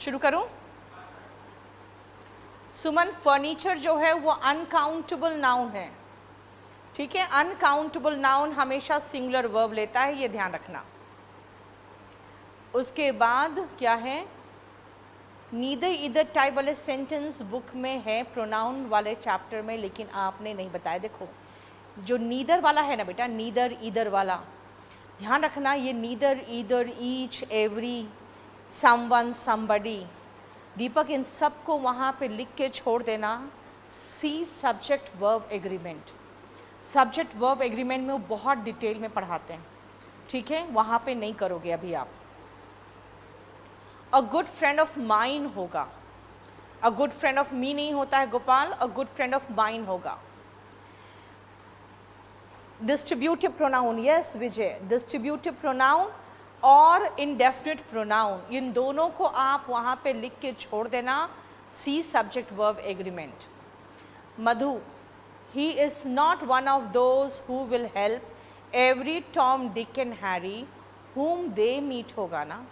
शुरू करूं? सुमन, फर्नीचर जो है वो अनकाउंटेबल नाउन है, ठीक है। अनकाउंटेबल नाउन हमेशा सिंगुलर वर्ब लेता है, ये ध्यान रखना। उसके बाद क्या है, नीदर इधर टाइप वाले सेंटेंस बुक में है प्रोनाउन वाले चैप्टर में, लेकिन आपने नहीं बताया। देखो जो नीदर वाला है ना बेटा, नीदर ईदर वाला, ध्यान रखना, ये neither either each every someone somebody, Deepak इन सब को वहाँ पे लिख के छोड़ देना। See subject verb agreement, subject verb agreement में वो बहुत डिटेल में पढ़ाते हैं, ठीक है, वहाँ पे नहीं करोगे अभी आप। A good friend of mine होगा, a good friend of me नहीं होता है Gopal, a good friend of mine होगा। Distributive pronoun, yes Vijay, distributive pronoun और इंडेफिनिट प्रोनाउन, इन दोनों को आप वहाँ पे लिख के छोड़ देना। See subject verb agreement. Madhu, he is not one of those who will help every Tom Dick and Harry whom they meet होगा ना।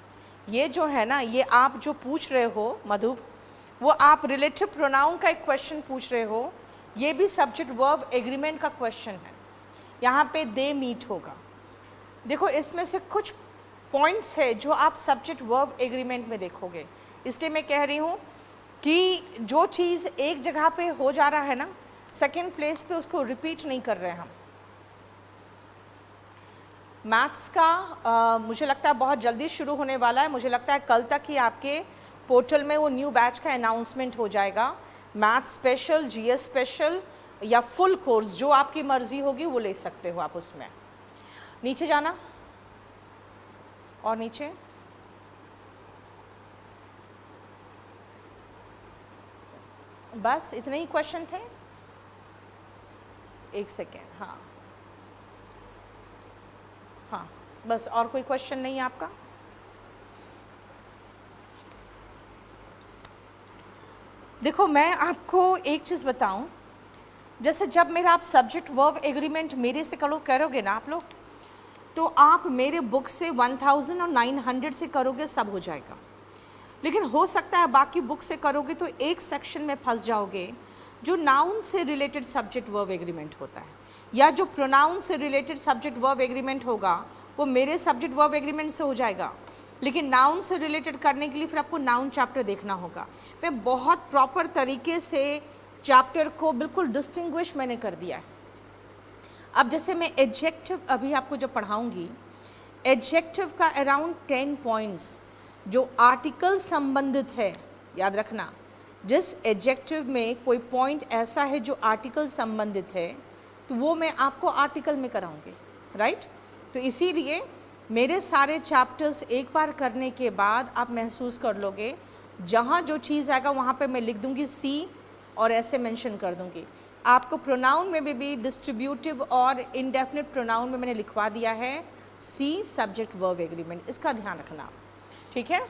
ये जो है ना, ये आप जो पूछ रहे हो मधु, वो आप रिलेटिव प्रोनाउन का एक क्वेश्चन पूछ रहे हो, ये भी सब्जेक्ट वर्ब एग्रीमेंट का क्वेश्चन है। यहाँ पे दे मीट होगा। देखो इसमें से कुछ पॉइंट्स है जो आप सब्जेक्ट वर्ब एग्रीमेंट में देखोगे, इसलिए मैं कह रही हूँ कि जो चीज़ एक जगह पे हो जा रहा है ना, सेकेंड प्लेस पे उसको रिपीट नहीं कर रहे हैं हम। मैथ्स का मुझे लगता है बहुत जल्दी शुरू होने वाला है, मुझे लगता है कल तक ही आपके पोर्टल में वो न्यू बैच का अनाउंसमेंट हो जाएगा। मैथ्स स्पेशल, जीएस स्पेशल या फुल कोर्स, जो आपकी मर्जी होगी वो ले सकते हो आप उसमें। नीचे जाना और नीचे, बस इतने ही क्वेश्चन थे। एक सेकेंड, हाँ हाँ, बस और कोई क्वेश्चन नहीं है आपका? देखो मैं आपको एक चीज़ बताऊं, जैसे जब मेरा आप सब्जेक्ट वर्ब एग्रीमेंट मेरे से करोगे ना आप लोग, तो आप मेरे बुक से 1000 और 900 से करोगे, सब हो जाएगा। लेकिन हो सकता है बाकी बुक से करोगे तो एक सेक्शन में फंस जाओगे जो नाउन से रिलेटेड सब्जेक्ट वर्ब एग्रीमेंट होता है, या जो प्रोनाउन से रिलेटेड सब्जेक्ट वर्ब एग्रीमेंट होगा वो मेरे सब्जेक्ट वर्ब एग्रीमेंट से हो जाएगा। लेकिन नाउन से रिलेटेड करने के लिए फिर आपको नाउन चैप्टर देखना होगा। मैं बहुत प्रॉपर तरीके से चैप्टर को बिल्कुल डिस्टिंग्विश मैंने कर दिया है। अब जैसे मैं एडजेक्टिव अभी आपको जो पढ़ाऊंगी, एडजेक्टिव का अराउंड 10 पॉइंट्स जो आर्टिकल संबंधित है, याद रखना, जिस एडजेक्टिव में कोई पॉइंट ऐसा है जो आर्टिकल संबंधित है तो वो मैं आपको आर्टिकल में कराऊंगी, राइट। तो इसीलिए मेरे सारे चैप्टर्स एक बार करने के बाद आप महसूस कर लोगे, जहाँ जो चीज़ आएगा वहाँ पे मैं लिख दूँगी सी और ऐसे मेंशन कर दूँगी। आपको प्रोनाउन में भी डिस्ट्रीब्यूटिव और इंडेफिनिट प्रोनाउन में मैंने लिखवा दिया है सी सब्जेक्ट वर्ब एग्रीमेंट, इसका ध्यान रखना, ठीक है।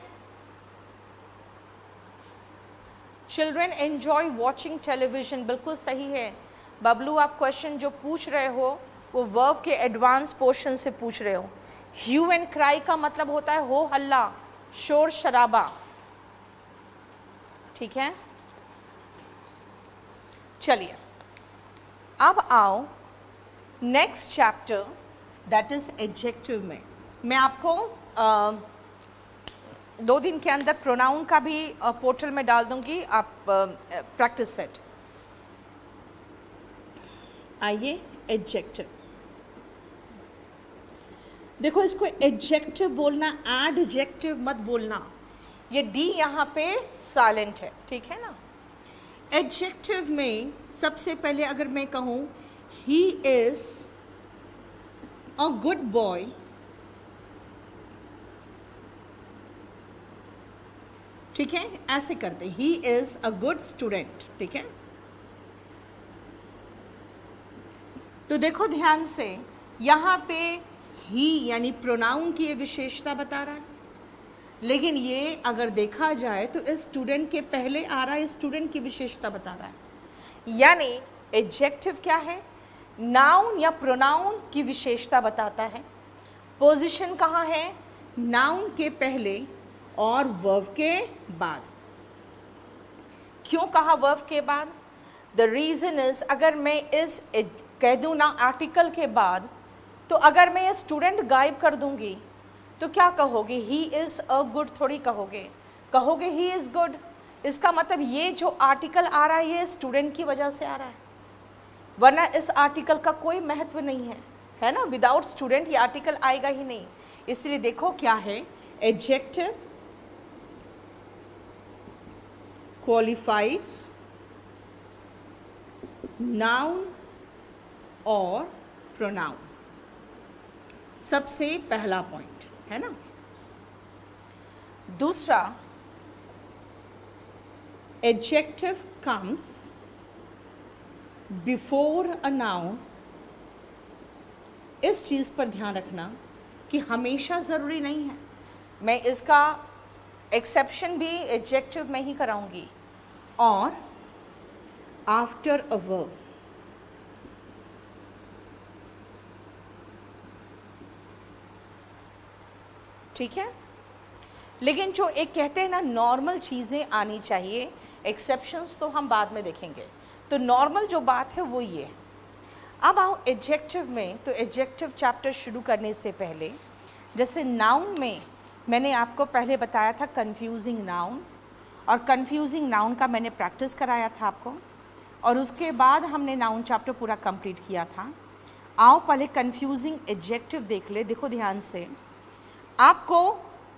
चिल्ड्रेन एंजॉय वॉचिंग टेलीविजन, बिल्कुल सही है बबलू। आप क्वेश्चन जो पूछ रहे हो वो वर्ब के एडवांस पोर्शन से पूछ रहे हो। ह्यू एंड क्राई का मतलब होता है हो हल्ला, शोर शराबा, ठीक है। चलिए अब आओ next chapter, that is adjective में मैं आपको 2 दिन के अंदर प्रोनाउन का भी पोर्टल में डाल दूंगी, आप प्रैक्टिस सेट। आइए एडजेक्टिव, देखो इसको एडजेक्टिव बोलना, एडजेक्टिव मत बोलना, ये डी यहाँ पे साइलेंट है, ठीक है ना। एडजेक्टिव में सबसे पहले अगर मैं कहूँ ही इज अ गुड बॉय, ठीक है, ऐसे करते, ही इज अ गुड स्टूडेंट, ठीक है। तो देखो ध्यान से, यहाँ पे ही यानी प्रोनाउन की ये विशेषता बता रहा है, लेकिन ये अगर देखा जाए तो इस स्टूडेंट के पहले आ रहा है, स्टूडेंट की विशेषता बता रहा है। यानी एडजेक्टिव क्या है, नाउन या प्रोनाउन की विशेषता बताता है। पोजीशन कहाँ है, नाउन के पहले और वर्ब के बाद। क्यों कहा वर्ब के बाद? द रीज़न इज, अगर मैं इस कह दूँ ना आर्टिकल के बाद, तो अगर मैं ये स्टूडेंट गायब कर दूंगी तो क्या कहोगे? ही इज़ अ गुड थोड़ी कहोगे, कहोगे ही इज़ गुड। इसका मतलब ये जो आर्टिकल आ रहा है ये स्टूडेंट की वजह से आ रहा है, वरना इस आर्टिकल का कोई महत्व नहीं है, है ना। विदाउट स्टूडेंट ये आर्टिकल आएगा ही नहीं। इसलिए देखो क्या है, एडजेक्टिव क्वालिफाइज नाउन और प्रोनाउन, सबसे पहला पॉइंट है ना। दूसरा, adjective comes before a noun. इस चीज़ पर ध्यान रखना कि हमेशा ज़रूरी नहीं है, मैं इसका एक्सेप्शन भी एडजेक्टिव में ही कराऊंगी। और आफ्टर अ वर्ब, ठीक है। लेकिन जो एक कहते हैं ना नॉर्मल चीज़ें आनी चाहिए, एक्सेप्शंस तो हम बाद में देखेंगे। तो नॉर्मल जो बात है वो ये। अब आओ एडजेक्टिव में। तो एडजेक्टिव चैप्टर शुरू करने से पहले, जैसे नाउन में मैंने आपको पहले बताया था कंफ्यूजिंग नाउन, और कंफ्यूजिंग नाउन का मैंने प्रैक्टिस कराया था आपको, और उसके बाद हमने नाउन चैप्टर पूरा कंप्लीट किया था। आओ पहले कंफ्यूजिंग एडजेक्टिव देख ले। देखो ध्यान से, आपको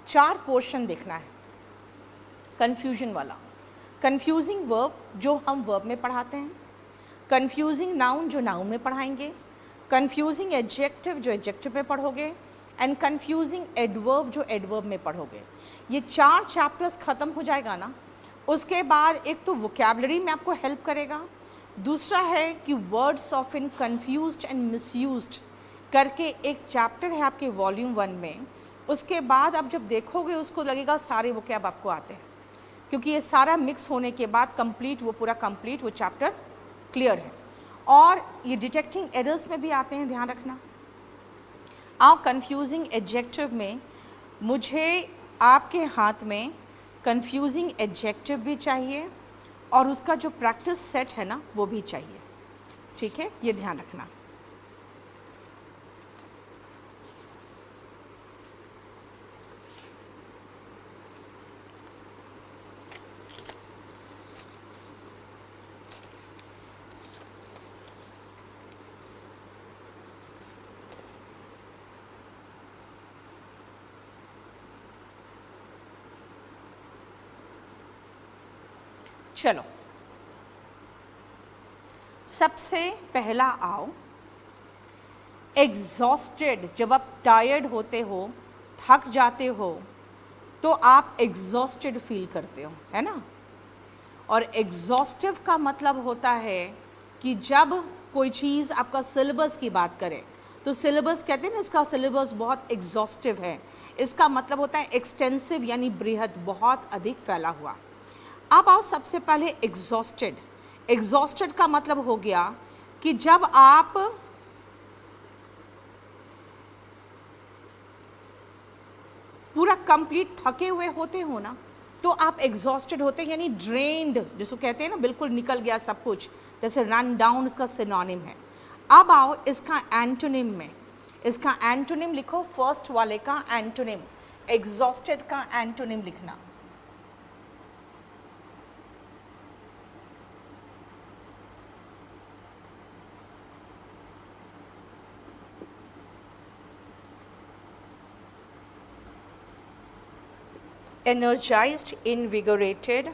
4 पोर्शन देखना है कंफ्यूजन वाला। कंफ्यूजिंग वर्ब जो हम वर्ब में पढ़ाते हैं, कंफ्यूजिंग नाउन जो नाउन में पढ़ाएंगे, कंफ्यूजिंग एडजेक्टिव जो एडजेक्टिव में पढ़ोगे, एंड कंफ्यूजिंग एडवर्ब जो एडवर्ब में पढ़ोगे। ये 4 चैप्टर्स ख़त्म हो जाएगा ना, उसके बाद एक तो वोकैबलरी में आपको हेल्प करेगा, दूसरा है कि words of in confused and misused करके एक चैप्टर है आपके वॉल्यूम 1 में। उसके बाद आप जब देखोगे उसको लगेगा सारे वोकैब आपको आते हैं, क्योंकि ये सारा मिक्स होने के बाद कंप्लीट वो पूरा कंप्लीट वो चैप्टर क्लियर है। और ये डिटेक्टिंग एरर्स में भी आते हैं, ध्यान रखना। आओ कंफ्यूजिंग एडजेक्टिव में मुझे आपके हाथ में कंफ्यूजिंग एडजेक्टिव भी चाहिए और उसका जो प्रैक्टिस सेट है ना वो भी चाहिए, ठीक है, ये ध्यान रखना। चलो सबसे पहला आओ एग्जॉस्टेड। जब आप टायर्ड होते हो, थक जाते हो, तो आप एग्जॉस्टेड फील करते हो, है ना। और एग्जॉस्टिव का मतलब होता है कि जब कोई चीज़ आपका सिलेबस की बात करें तो सिलेबस कहते हैं ना, इसका सिलेबस बहुत एग्जॉस्टिव है। इसका मतलब होता है एक्सटेंसिव, यानी बृहद, बहुत अधिक फैला हुआ। अब आओ सबसे पहले एग्जॉस्टेड। एग्जॉस्टेड का मतलब हो गया कि जब आप पूरा कंप्लीट थके हुए होते हो ना, तो आप एग्जॉस्टेड होते हैं, यानी ड्रेन्ड, जिसको कहते हैं ना बिल्कुल निकल गया सब कुछ, जैसे रन डाउन इसका सिनोनिम है। अब आओ इसका एंटोनिम में, इसका एंटोनिम लिखो, फर्स्ट वाले का एंटोनिम, एग्जॉस्टेड का एंटोनिम लिखना। energized, invigorated,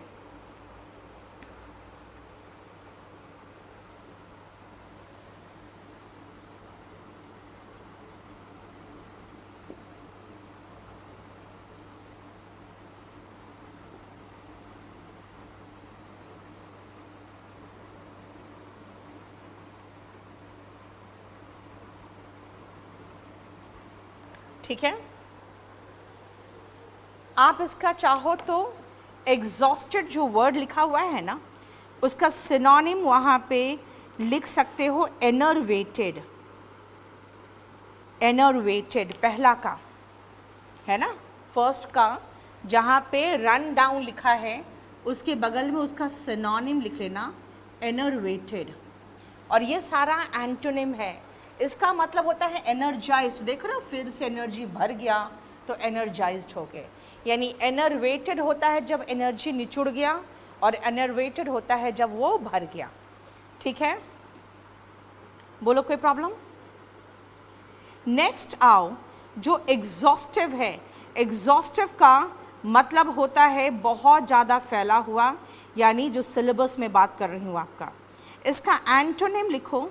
ठीक है। आप इसका चाहो तो एग्जॉस्टेड जो वर्ड लिखा हुआ है ना, उसका सिनोनिम वहाँ पे लिख सकते हो एनर्वेटेड। एनर्वेटेड पहला का है ना, फर्स्ट का जहाँ पे रन डाउन लिखा है उसके बगल में उसका सिनोनिम लिख लेना, एनर्वेटेड। और ये सारा एंटोनिम है। इसका मतलब होता है एनर्जाइज्ड। देख रहे हो, फिर से एनर्जी भर गया तो एनर्जाइज्ड हो गए। यानी एनर्वेटेड होता है जब एनर्जी निचुड़ गया, और एनर्वेटेड होता है जब वो भर गया। ठीक है, बोलो कोई प्रॉब्लम? नेक्स्ट आओ, जो एग्जॉस्टिव है। एग्जॉस्टिव का मतलब होता है बहुत ज़्यादा फैला हुआ, यानी जो सिलेबस में बात कर रही हूँ आपका। इसका एंटोनिम लिखो,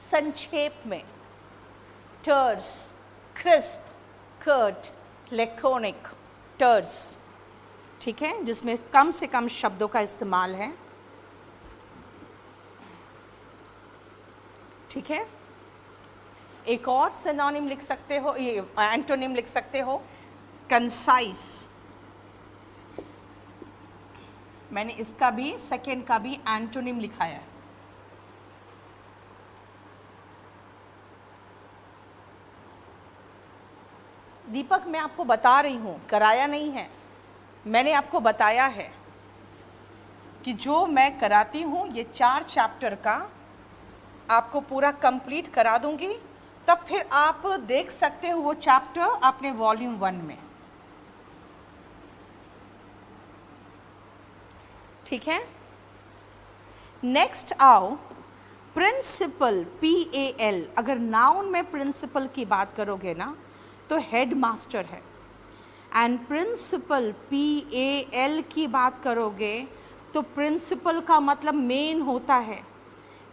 संक्षेप में टर्स, क्रिस्प, कर्ट, लेकोनिक। टर्स, ठीक है, जिसमें कम से कम शब्दों का इस्तेमाल है। ठीक है, एक और सिनोनिम लिख सकते हो, ये एंटोनिम लिख सकते हो, कंसाइज। मैंने इसका भी, सेकेंड का भी एंटोनिम लिखा है। दीपक, मैं आपको बता रही हूँ, कराया नहीं है, मैंने आपको बताया है कि जो मैं कराती हूँ ये 4 चैप्टर का आपको पूरा कंप्लीट करा दूंगी, तब फिर आप देख सकते हो वो चैप्टर अपने वॉल्यूम 1 में। ठीक है, नेक्स्ट आओ, प्रिंसिपल, PAL। अगर नाउन में प्रिंसिपल की बात करोगे ना तो हेड मास्टर है, एंड प्रिंसिपल PAL की बात करोगे तो प्रिंसिपल का मतलब मेन होता है।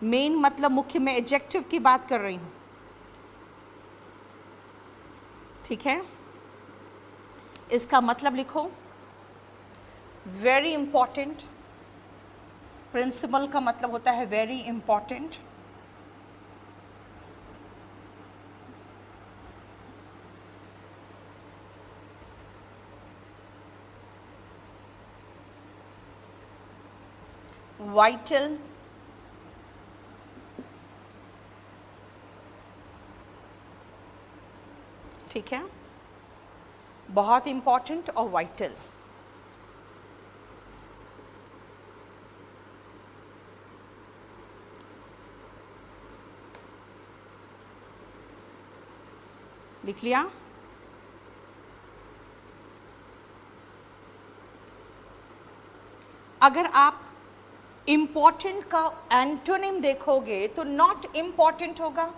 मेन मतलब मुख्य, में एडजेक्टिव की बात कर रही हूँ। ठीक है, इसका मतलब लिखो, वेरी इंपॉर्टेंट। प्रिंसिपल का मतलब होता है वेरी इंपॉर्टेंट। वाइटल, ठीक है, बहुत इंपॉर्टेंट और वाइटल। लिख लिया? अगर आप इम्पॉर्टेंट का एंटोनिम देखोगे तो नॉट इम्पॉर्टेंट होगा।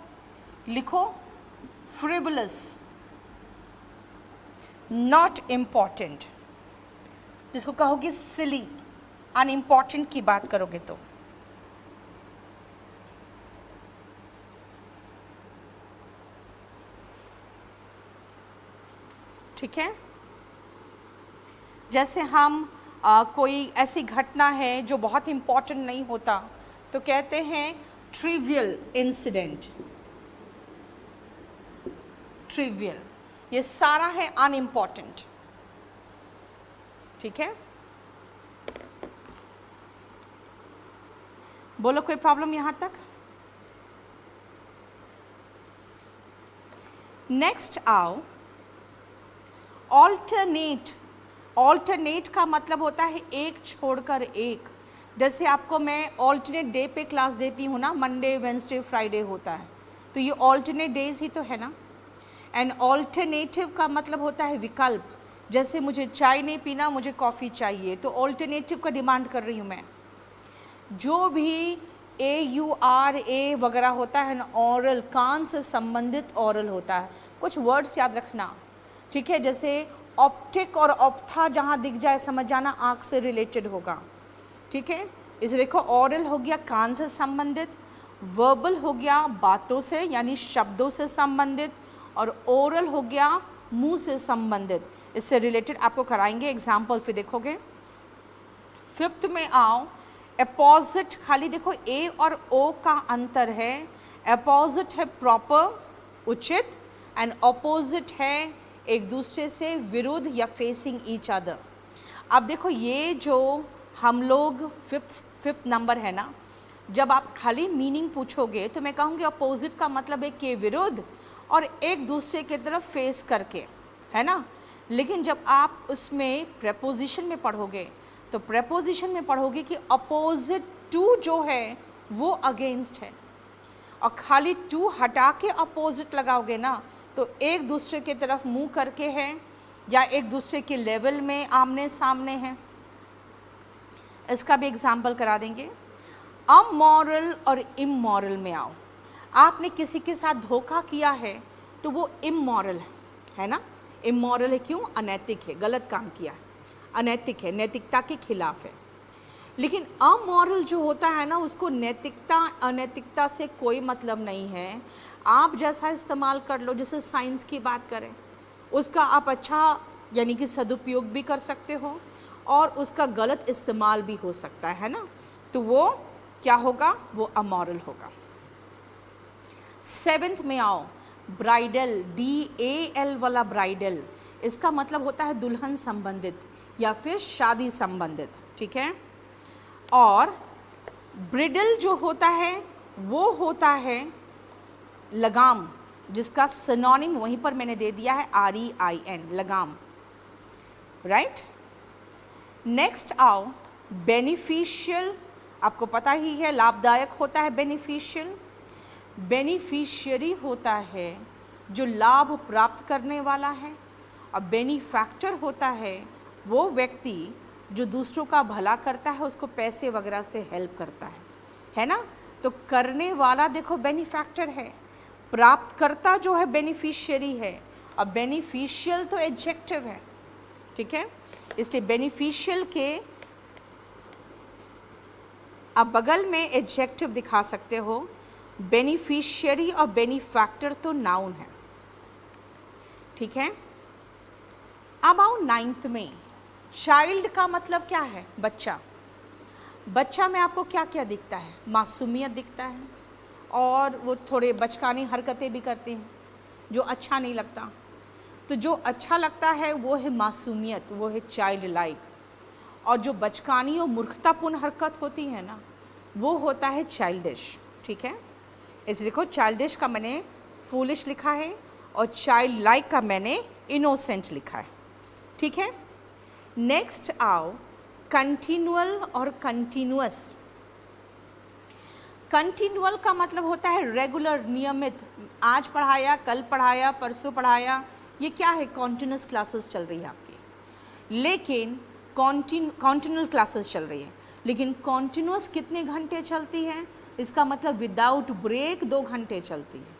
लिखो, फ्रिवलस, नॉट इम्पॉर्टेंट। जिसको कहोगे सिली, अनइम्पॉर्टेंट की बात करोगे तो। ठीक है, जैसे हम कोई ऐसी घटना है जो बहुत इम्पॉर्टेंट नहीं होता तो कहते हैं ट्रिवियल इंसिडेंट। ट्रिवियल, ये सारा है अनइम्पॉर्टेंट। ठीक है, बोलो कोई प्रॉब्लम यहां तक? नेक्स्ट आओ, ऑल्टरनेट। ऑल्टरनेट का मतलब होता है एक छोड़कर एक। जैसे आपको मैं ऑल्टरनेट डे पे क्लास देती हूँ ना, मंडे, वेंसडे, फ्राइडे होता है, तो ये ऑल्टरनेट डेज ही तो है ना। एंड ऑल्टरनेटिव का मतलब होता है विकल्प। जैसे मुझे चाय नहीं पीना, मुझे कॉफ़ी चाहिए, तो ऑल्टरनेटिव का डिमांड कर रही हूँ मैं। जो भी AURA वगैरह होता है ना, ऑरल, कान से संबंधित ऑरल होता है। कुछ वर्ड्स याद रखना, ठीक है, जैसे ऑप्टिक और ऑप्था जहाँ दिख जाए समझ जाना आँख से रिलेटेड होगा। ठीक है, इसे देखो, ऑरल हो गया कान से संबंधित, वर्बल हो गया बातों से यानी शब्दों से संबंधित, और ओरल हो गया मुंह से संबंधित। इससे रिलेटेड आपको कराएंगे एग्जाम्पल, फिर देखोगे। फिफ्थ में आओ, अपोजिट, खाली देखो ए और ओ का अंतर है। अपोजिट है प्रॉपर, उचित, एंड अपोजिट है एक दूसरे से विरुद्ध या फेसिंग ईच अदर। अब देखो ये जो हम लोग फिफ्थ नंबर है ना, जब आप खाली मीनिंग पूछोगे तो मैं कहूँगी अपोजिट का मतलब है के विरुद्ध और एक दूसरे की तरफ फेस करके, है ना। लेकिन जब आप उसमें प्रेपोजिशन में पढ़ोगे तो प्रेपोजिशन में पढ़ोगे कि अपोजिट टू जो है वो अगेंस्ट है, और खाली टू हटा के अपोजिट लगाओगे ना तो एक दूसरे की तरफ मुंह करके है या एक दूसरे के लेवल में आमने सामने है। इसका भी एग्जाम्पल करा देंगे। अमॉरल और इमॉरल में आओ, आपने किसी के साथ धोखा किया है तो वो इमॉरल है ना। इमॉरल है क्यों? अनैतिक है, गलत काम किया है, अनैतिक है, नैतिकता के खिलाफ है। लेकिन अमॉरल जो होता है ना, उसको नैतिकता अनैतिकता से कोई मतलब नहीं है। आप जैसा इस्तेमाल कर लो, जैसे साइंस की बात करें, उसका आप अच्छा यानी कि सदुपयोग भी कर सकते हो और उसका गलत इस्तेमाल भी हो सकता है ना, तो वो क्या होगा? वो अमॉरल होगा। सेवेंथ में आओ, ब्राइडल, DAL वाला ब्राइडल, इसका मतलब होता है दुल्हन संबंधित या फिर शादी संबंधित, ठीक है। और ब्रिडल जो होता है वो होता है लगाम, जिसका सिनोनिम वहीं पर मैंने दे दिया है REIN, लगाम, राइट। नेक्स्ट आओ, बेनिफिशियल, आपको पता ही है लाभदायक होता है बेनिफिशियल। बेनिफिशियरी होता है जो लाभ प्राप्त करने वाला है, और बेनिफैक्टर होता है वो व्यक्ति जो दूसरों का भला करता है, उसको पैसे वगैरह से हेल्प करता है ना। तो करने वाला देखो बेनिफैक्टर है, प्राप्तकर्ता जो है बेनिफिशियरी है, और बेनिफिशियल तो एडजेक्टिव है, ठीक है। इसलिए बेनिफिशियल के आप बगल में एडजेक्टिव दिखा सकते हो। बेनिफिशियरी और बेनिफैक्टर तो नाउन है, ठीक है। अब आओ नाइन्थ में, चाइल्ड का मतलब क्या है? बच्चा। बच्चा में आपको क्या क्या दिखता है? मासूमियत दिखता है, और वो थोड़े बचकानी हरकतें भी करते हैं जो अच्छा नहीं लगता। तो जो अच्छा लगता है वो है मासूमियत, वो है चाइल्ड लाइक, और जो बचकानी और मूर्खतापूर्ण हरकत होती है ना, वो होता है चाइल्डिश, ठीक है। इसे देखो, चाइल्डिश का मैंने फूलिश लिखा है और चाइल्ड लाइक का मैंने इनोसेंट लिखा है, ठीक है। नेक्स्ट आओ, कंटिन्यूअल और कंटिन्यूअस। कंटिन्यूअल का मतलब होता है रेगुलर, नियमित, आज पढ़ाया, कल पढ़ाया, परसों पढ़ाया, ये क्या है? कॉन्टिन्यूअस क्लासेस चल रही है आपकी। लेकिन कॉन्टिन्यूअल क्लासेस चल रही है, लेकिन कॉन्टिन्यूअस कितने घंटे चलती है? इसका मतलब विदाउट ब्रेक 2 घंटे चलती है।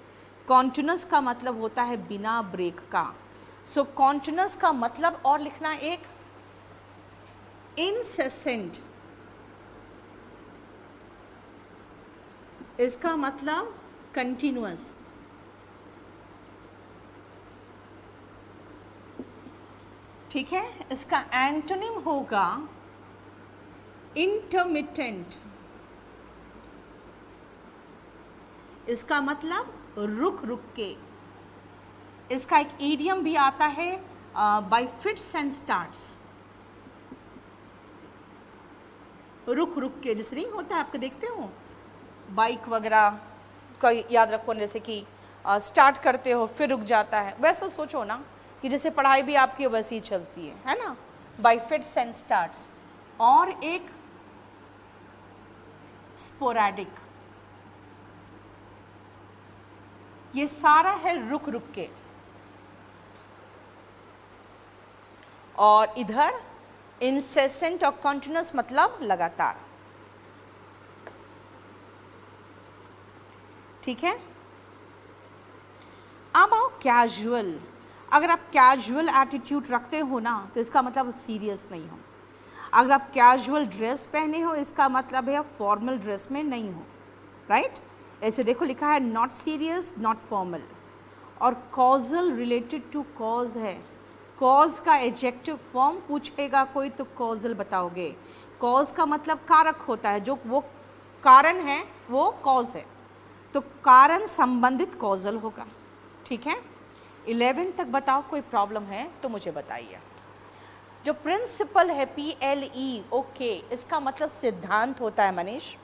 कॉन्टिन्यूअस का मतलब होता है बिना ब्रेक का। सो कॉन्टिन्यूअस का मतलब और लिखना एक इनसेसेंट, इसका मतलब कंटिन्यूअस, ठीक है। इसका एंटोनिम होगा इंटरमिटेंट, इसका मतलब रुक रुक के। इसका एक ईडियम भी आता है, बाय फिट्स एंड स्टार्ट्स, रुक रुक के, जैसे नहीं होता है, आपके देखते हो बाइक वगैरह का, याद रखो, जैसे कि स्टार्ट करते हो फिर रुक जाता है, वैसा सोचो ना कि जैसे पढ़ाई भी आपकी वैसी ही चलती है ना, बाय फिट्स एंड स्टार्ट्स। और एक स्पोरैडिक, ये सारा है रुक रुक के। और इधर इंसेसेंट और कंटिन्यूअस मतलब लगातार, ठीक है। अब आओ कैजुअल। अगर आप कैजुअल एटीट्यूड रखते हो ना, तो इसका मतलब सीरियस नहीं हो। अगर आप कैजुअल ड्रेस पहने हो, इसका मतलब है आप फॉर्मल ड्रेस में नहीं हो, राइट। ऐसे देखो लिखा है नॉट सीरियस नॉट फॉर्मल, और कॉजल रिलेटेड टू कॉज है। कॉज का एडजेक्टिव फॉर्म पूछेगा कोई तो कॉजल बताओगे। कॉज का मतलब कारक होता है, जो वो कारण है वो कॉज है, तो कारण संबंधित कॉजल होगा। ठीक है, 11 तक बताओ, कोई प्रॉब्लम है तो मुझे बताइए। जो प्रिंसिपल है PLE, ओके, इसका मतलब सिद्धांत होता है मनीष।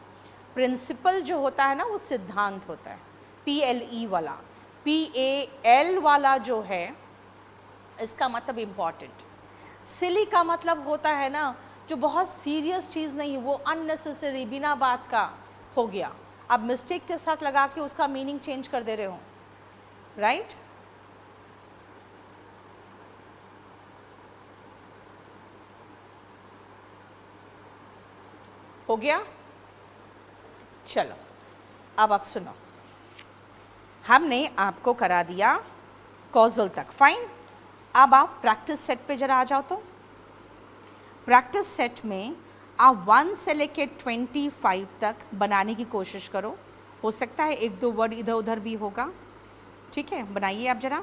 प्रिंसिपल जो होता है ना वो सिद्धांत होता है, PLE वाला। PAL वाला जो है इसका मतलब इम्पॉर्टेंट। सिली का मतलब होता है ना जो बहुत सीरियस चीज़ नहीं, वो अननेसेसरी बिना बात का हो गया, आप मिस्टेक के साथ लगा के उसका मीनिंग चेंज कर दे रहे हो, राइट? हो गया? चलो अब आप सुनो, हमने आपको करा दिया कॉजल तक, फाइन। अब आप प्रैक्टिस सेट पे जरा आ जाओ। तो प्रैक्टिस सेट में आप 1 से लेके 25 तक बनाने की कोशिश करो। हो सकता है एक दो वर्ड इधर उधर भी होगा, ठीक है, बनाइए आप जरा।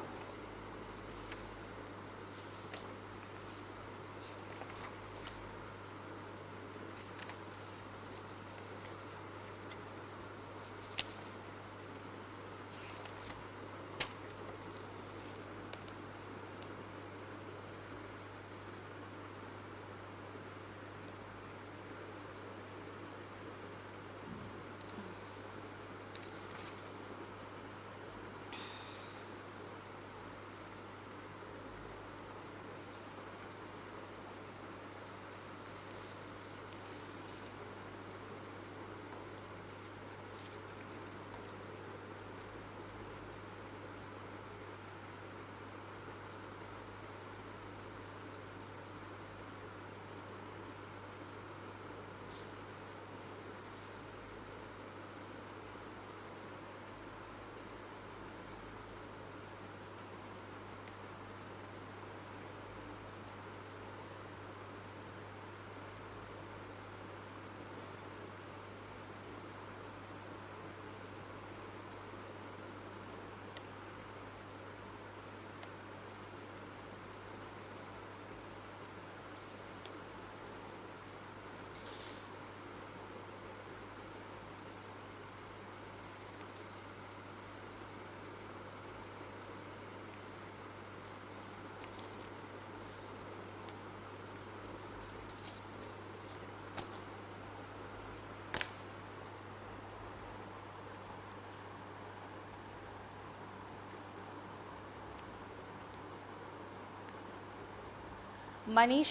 मनीष,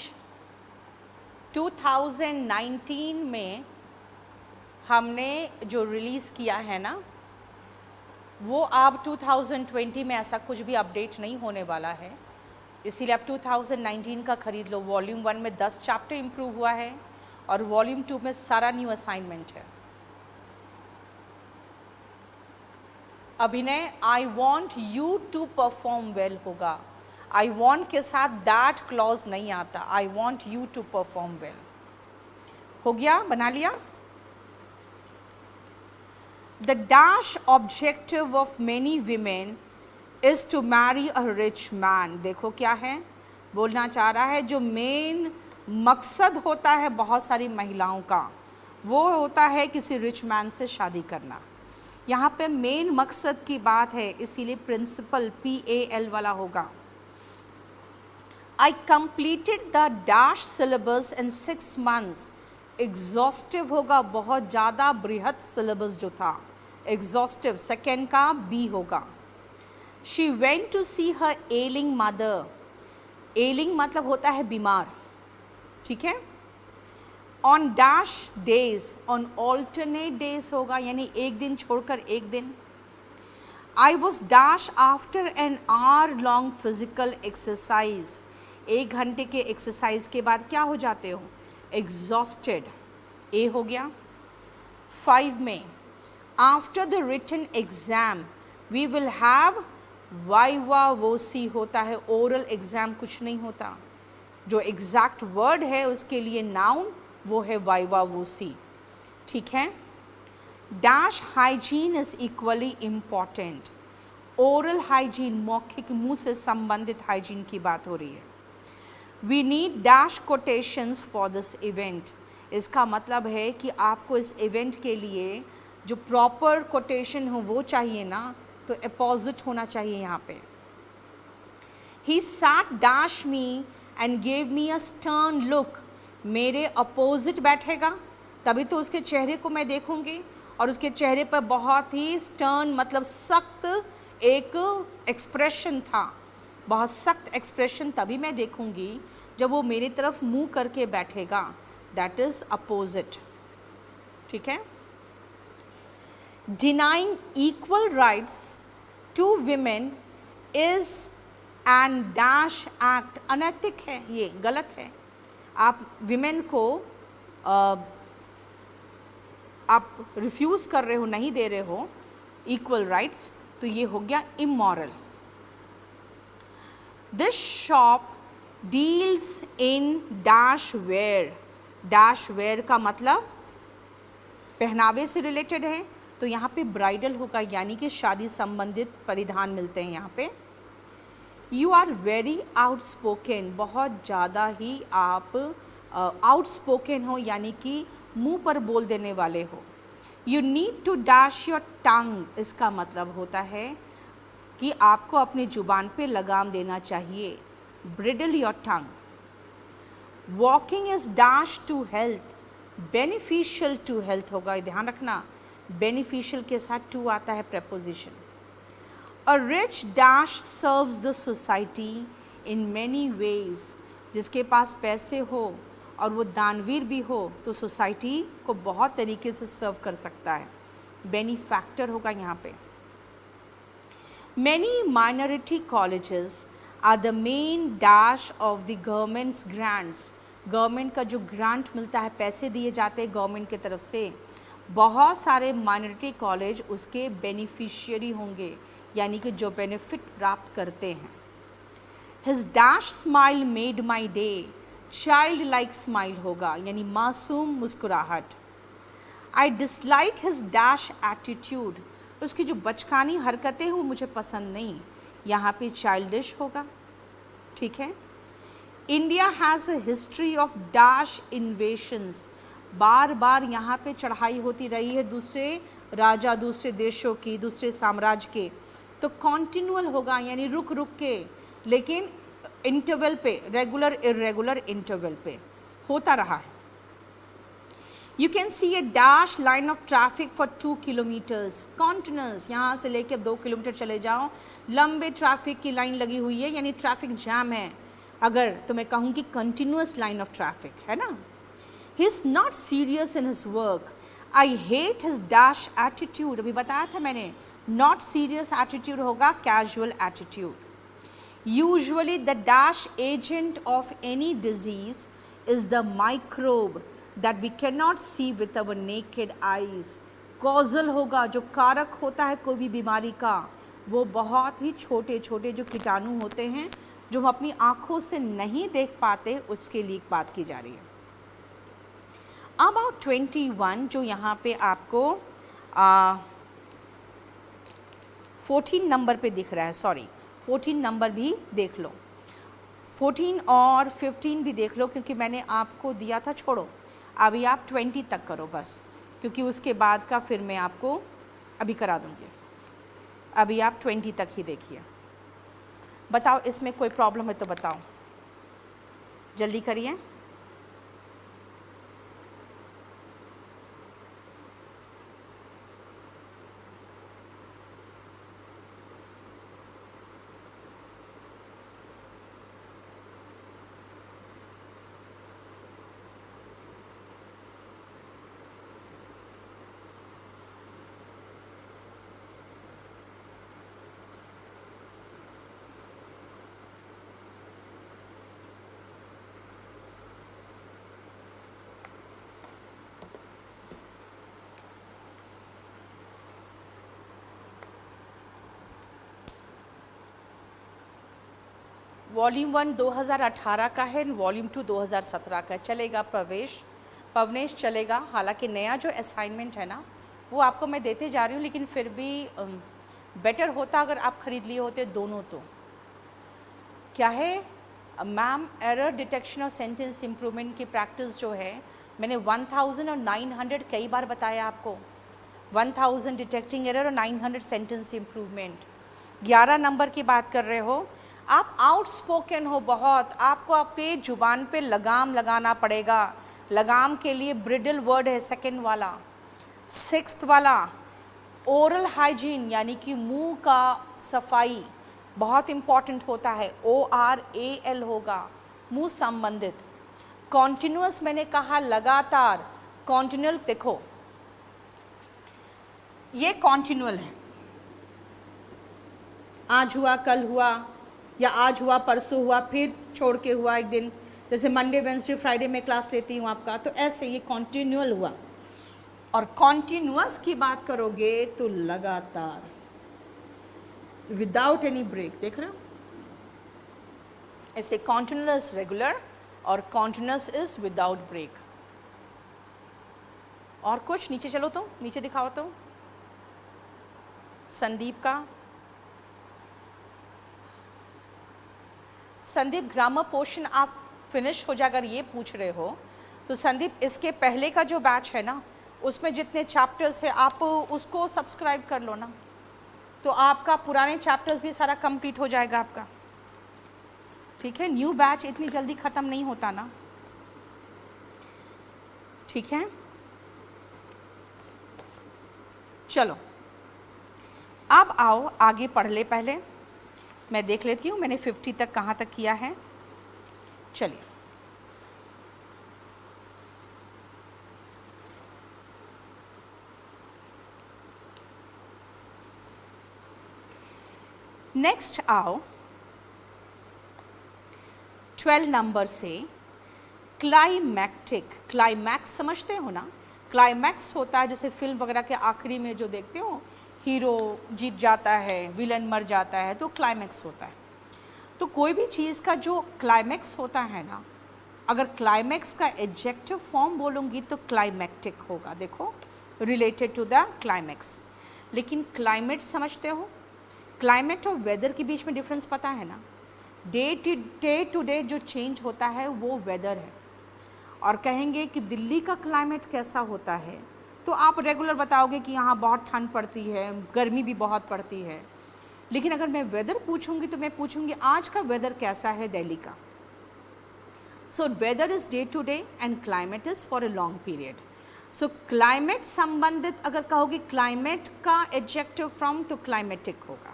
2019 में हमने जो रिलीज़ किया है ना, वो अब 2020 में ऐसा कुछ भी अपडेट नहीं होने वाला है, इसीलिए आप 2019 का खरीद लो। वॉल्यूम 1 में 10 चैप्टर इम्प्रूव हुआ है और वॉल्यूम 2 में सारा न्यू असाइनमेंट है। Abhinay, I want you to perform well होगा। आई वॉन्ट के साथ दैट क्लॉज नहीं आता, I want you to perform well. हो गया, बना लिया। The dash objective of many women is to marry a rich man. देखो क्या है, बोलना चाह रहा है जो मेन मकसद होता है बहुत सारी महिलाओं का, वो होता है किसी रिच मैन से शादी करना। यहाँ पे मेन मकसद की बात है, इसीलिए प्रिंसिपल PAL वाला होगा। I completed the dash syllabus in 6 months. Exhaustive होगा, बहुत ज़्यादा बृहत सिलेबस जो था, एग्जॉस्टिव। सेकेंड का B होगा। She went to see her ailing mother. ailing मतलब होता है बीमार, ठीक है। On dash days, on alternate days होगा, यानी एक दिन छोड़कर एक दिन। I was dash after an hour long physical exercise. 1 घंटे के एक्सरसाइज के बाद क्या हो जाते हो, एग्जॉस्टेड। ए हो गया। 5 में after the written exam we will have viva voce होता है, ओरल एग्जाम कुछ नहीं होता। जो एग्जैक्ट वर्ड है उसके लिए नाउन वो है वाइवा वोसी, ठीक है। Dash hygiene is equally important. Oral hygiene, मौखिक मुंह से संबंधित हाइजीन की बात हो रही है। We need dash quotations for this event. इसका मतलब है कि आपको इस इवेंट के लिए जो प्रॉपर कोटेशन हो वो चाहिए ना, तो अपोजिट होना चाहिए यहाँ पे। He sat dash me and gave me a stern look. मेरे अपोजिट बैठेगा तभी तो उसके चेहरे को मैं देखूंगी, और उसके चेहरे पर बहुत ही स्टर्न मतलब सख्त एक एक्सप्रेशन था, बहुत सख्त एक्सप्रेशन तभी मैं देखूंगी जब वो मेरी तरफ मुंह करके बैठेगा। That is opposite. ठीक है। Denying equal rights to women is and dash act. अनैतिक है, ये गलत है। आप विमेन को आप रिफ्यूज़ कर रहे हो, नहीं दे रहे हो इक्वल राइट्स, तो ये हो गया immoral. This shop deals in dash ware. Dash ware का मतलब पहनावे से रिलेटेड है, तो यहाँ पे ब्राइडल होगा, यानी कि शादी संबंधित परिधान मिलते हैं यहाँ पे। यू आर वेरी आउटस्पोकन, बहुत ज़्यादा ही आप आउटस्पोकन हो, यानी कि मुंह पर बोल देने वाले हो। You need to dash your tongue, इसका मतलब होता है कि आपको अपनी जुबान पे लगाम देना चाहिए। Bridle your tongue. Walking is dash to health, beneficial to health होगा, ध्यान रखना, बेनिफिशियल के साथ टू आता है preposition। A rich dash serves the society in many ways। जिसके पास पैसे हो और वो दानवीर भी हो तो सोसाइटी को बहुत तरीके से सर्व कर सकता है। बेनिफैक्टर होगा यहाँ पे। Many minority colleges are the main dash of the government's grants। Government का जो ग्रांट मिलता है, पैसे दिए जाते हैं गवर्नमेंट की तरफ से, बहुत सारे माइनॉरिटी कॉलेज उसके बेनिफिशियरी होंगे, यानी कि जो बेनिफिट प्राप्त करते हैं। His dash smile made my day, child like smile होगा, यानी मासूम मुस्कुराहट। I dislike his dash attitude, उसकी जो बचकानी हरकतें हैं वो मुझे पसंद नहीं, यहाँ पे चाइल्डिश होगा। ठीक है। India has a history of dash invasions, बार बार यहाँ पे चढ़ाई होती रही है दूसरे राजा, दूसरे देशों की, दूसरे साम्राज्य के, तो कॉन्टिन्यूअल होगा, यानी रुक रुक के, लेकिन इंटरवल पे, रेगुलर इरेगुलर इंटरवल पे होता रहा है। You can see A dash line of traffic for 2 kilometres, continuous, यहाँ से लेके अब 2 किलोमीटर चले जाओ, लंबे ट्रैफिक की लाइन लगी हुई है, यानी ट्रैफिक जैम है। अगर तो मैं कहूँ कि कंटिन्यूस लाइन ऑफ ट्रैफिक है ना। He is not serious in his work, I hate his dash attitude, अभी बताया था मैंने, नॉट सीरियस एटीट्यूड होगा casual attitude. Usually the dash agent of any disease is the microbe that we can not see with our naked eyes. Causal होगा, जो कारक होता है कोई भी बीमारी का, वो बहुत ही छोटे छोटे जो कीटाणु होते हैं जो हम अपनी आँखों से नहीं देख पाते, उसके लिए बात की जा रही है। अबाउट 21 जो यहाँ पे आपको 14 नंबर पे दिख रहा है, सॉरी 14 नंबर भी देख लो, 14 और 15 भी देख लो, क्योंकि मैंने आपको दिया था, छोड़ो अभी आप 20 तक करो बस, क्योंकि उसके बाद का फिर मैं आपको अभी करा दूँगी। अभी आप 20 तक ही देखिए। बताओ इसमें कोई प्रॉब्लम है तो बताओ, जल्दी करिए। वॉल्यूम 1 2018 का है, वॉल्यूम 2 2017 का चलेगा। पवनेश चलेगा, हालांकि नया जो असाइनमेंट है ना वो आपको मैं देते जा रही हूँ, लेकिन फिर भी बेटर होता अगर आप खरीद लिए होते दोनों। तो क्या है मैम, एरर डिटेक्शन और सेंटेंस इम्प्रूवमेंट की प्रैक्टिस जो है, मैंने 1000 और 900 कई बार बताया आपको। 1000 डिटेक्टिंग एरर और 900 सेंटेंस इम्प्रूवमेंट। 11 नंबर की बात कर रहे हो आप, आउटस्पोकन हो बहुत, आपको अपने जुबान पे लगाम लगाना पड़ेगा। लगाम के लिए ब्रिडल वर्ड है सेकंड वाला। 6th वाला ओरल हाइजीन, यानी कि मुंह का सफाई बहुत इंपॉर्टेंट होता है। ORAL होगा, मुंह संबंधित। कॉन्टिन्यूअस मैंने कहा लगातार, कॉन्टिन्यूअल देखो ये कॉन्टिन्यूअल है, आज हुआ कल हुआ, या आज हुआ परसों हुआ फिर छोड़ के हुआ एक दिन, जैसे मंडे वेंसडे फ्राइडे में क्लास लेती हूँ आपका, तो ऐसे ये कॉन्टिन्यूअल हुआ। और कॉन्टिन्यूअस की बात करोगे तो लगातार, विदाउट एनी ब्रेक। देख रहे हो, ऐसे कॉन्टिन्यूअस रेगुलर और कॉन्टिन्यूअस इज विदाउट ब्रेक। और कुछ नीचे चलो, तो नीचे दिखाओ तो संदीप का। संदीप ग्रामर पोर्शन आप फिनिश हो जाए, अगर ये पूछ रहे हो तो संदीप इसके पहले का जो बैच है ना, उसमें जितने चैप्टर्स है आप उसको सब्सक्राइब कर लो ना, तो आपका पुराने चैप्टर्स भी सारा कंप्लीट हो जाएगा आपका। ठीक है, न्यू बैच इतनी जल्दी ख़त्म नहीं होता ना। ठीक है, चलो अब आओ आगे पढ़ ले। पहले मैं देख लेती हूँ मैंने 50 तक कहाँ तक किया है। चलिए, नेक्स्ट आओ 12 नंबर से क्लाइमैक्टिक। क्लाइमैक्स समझते हो ना, क्लाइमैक्स होता है जैसे फिल्म वगैरह के आखिरी में जो देखते हो, हीरो जीत जाता है, विलन मर जाता है, तो क्लाइमैक्स होता है। तो कोई भी चीज़ का जो क्लाइमैक्स होता है ना, अगर क्लाइमैक्स का एडजेक्टिव फॉर्म बोलूँगी तो क्लाइमैक्टिक होगा। देखो, रिलेटेड टू द क्लाइमैक्स। लेकिन क्लाइमेट समझते हो, क्लाइमेट और वेदर के बीच में डिफरेंस पता है ना। डे टू डे जो चेंज होता है वो वेदर है। और कहेंगे कि दिल्ली का क्लाइमेट कैसा होता है, तो आप रेगुलर बताओगे कि यहाँ बहुत ठंड पड़ती है, गर्मी भी बहुत पड़ती है। लेकिन अगर मैं वेदर पूछूंगी तो मैं पूछूंगी आज का वेदर कैसा है दिल्ली का। So weather is day to day and climate is for a long period. So climate संबंधित अगर कहोगे क्लाइमेट का एडजेक्टिव फ्रॉम, तो क्लाइमेटिक होगा।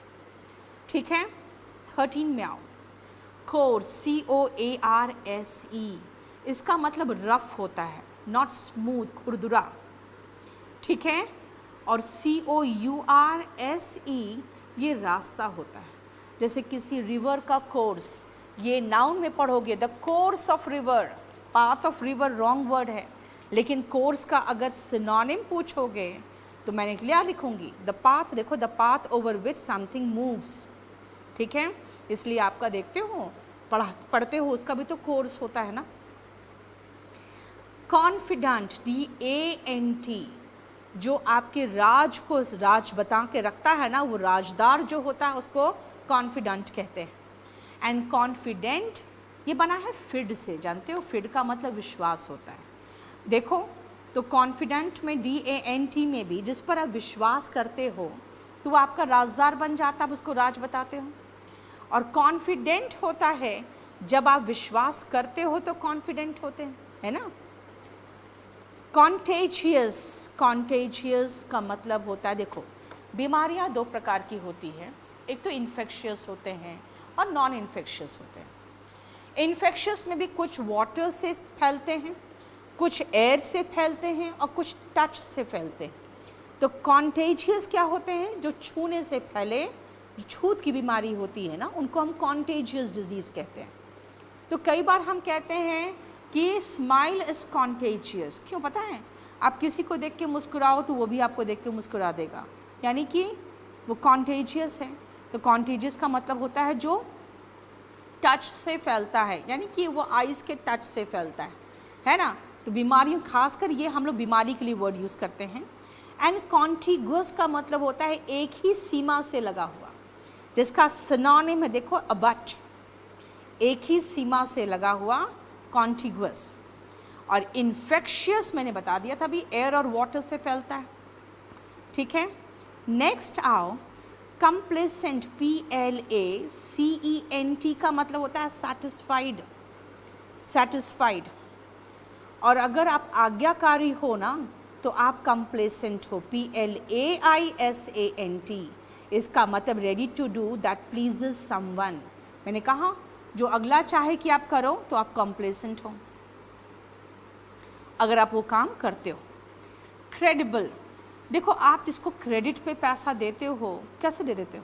ठीक है, 13 में आओ। कोर्स, COARSE, इसका मतलब रफ होता है, नॉट स्मूथ, खुरदुरा। ठीक है, और COURSE ये रास्ता होता है। जैसे किसी रिवर का कोर्स, ये नाउन में पढ़ोगे the course of river, path of river wrong word है, लेकिन कोर्स का अगर सिनोनिम पूछोगे तो मैंने क्या लिखूंगी, द पाथ। देखो, the path over which something moves. ठीक है, इसलिए आपका देखते हो पढ़ते हो उसका भी तो कोर्स होता है ना। कॉन्फिडेंट, DANT, जो आपके राज को राज बता के रखता है ना, वो राजदार जो होता है उसको कॉन्फिडेंट कहते हैं। एंड कॉन्फिडेंट ये बना है फिड से, जानते हो, फिड का मतलब विश्वास होता है। देखो, तो कॉन्फिडेंट में DANT में भी जिस पर आप विश्वास करते हो तो वो आपका राजदार बन जाता, आप उसको राज बताते हो। और कॉन्फिडेंट होता है जब आप विश्वास करते हो तो कॉन्फिडेंट होते हैं, है ना। कॉन्टेजियस, कॉन्टेजियस का मतलब होता है, देखो बीमारियां दो प्रकार की होती है, एक तो इन्फेक्शियस होते हैं और नॉन इन्फेक्शियस होते हैं। इन्फेक्शियस में भी कुछ वाटर से फैलते हैं, कुछ एयर से फैलते हैं और कुछ टच से फैलते हैं। तो कॉन्टेजियस क्या होते हैं, जो छूने से फैले, जो छूत की बीमारी होती है ना, उनको हम कॉन्टेजियस डिजीज़ कहते हैं। तो कई बार हम कहते हैं कि स्माइल इज़ कॉन्टेजियस। क्यों पता है, आप किसी को देख के मुस्कुराओ तो वो भी आपको देख के मुस्कुरा देगा, यानी कि वो कॉन्टेजियस है। तो कॉन्टेजियस का मतलब होता है जो टच से फैलता है, यानी कि वो आइज़ के टच से फैलता है ना। तो बीमारियों, खासकर ये हम लोग बीमारी के लिए वर्ड यूज़ करते हैं। एंड कॉन्टिग्यूअस का मतलब होता है एक ही सीमा से लगा हुआ, जिसका सिनोनिम है देखो अबट, एक ही सीमा से लगा हुआ कॉन्टिग्यूअस। और इन्फेक्शियस मैंने बता दिया था अभी, एयर और वाटर से फैलता है, ठीक है। नेक्स्ट आओ कंप्लेसेंट, PLACENT का मतलब होता है सेटिस्फाइड, सेटिस्फाइड। और अगर आप आज्ञाकारी हो ना तो आप कंप्लेसेंट हो, PLAISANT, इसका मतलब ready to do that pleases someone. मैंने कहा जो अगला चाहे कि आप करो तो आप कंप्लेसेंट हो, अगर आप वो काम करते हो। क्रेडिबल, देखो आप जिसको क्रेडिट पे पैसा देते हो, कैसे दे देते हो?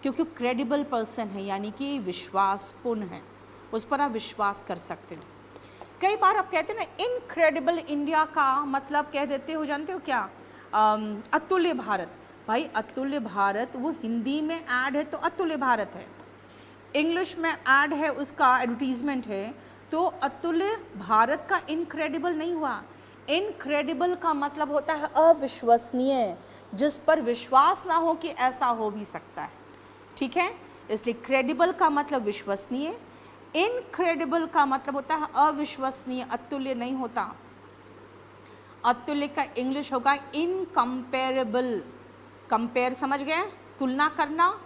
क्योंकि क्रेडिबल पर्सन है, यानी कि विश्वासपूर्ण है, उस पर आप विश्वास कर सकते हो। कई बार आप कहते हैं ना इनक्रेडिबल इंडिया, का मतलब कह देते हो, जानते हो क्या? अतुल्य भारत। भाई अतुल्य भारत वो हिंदी में ऐड है तो अतुल्य भारत है, इंग्लिश में ऐड है, उसका एडवर्टीजमेंट है, तो अतुल्य भारत का इनक्रेडिबल नहीं हुआ। इनक्रेडिबल का मतलब होता है अविश्वसनीय, जिस पर विश्वास ना हो कि ऐसा हो भी सकता है, ठीक है। इसलिए क्रेडिबल का मतलब विश्वसनीय, इनक्रेडिबल का मतलब होता है अविश्वसनीय, अतुल्य नहीं होता। अतुल्य का इंग्लिश होगा इनकम्पेरेबल, कंपेयर समझ गए, तुलना करना,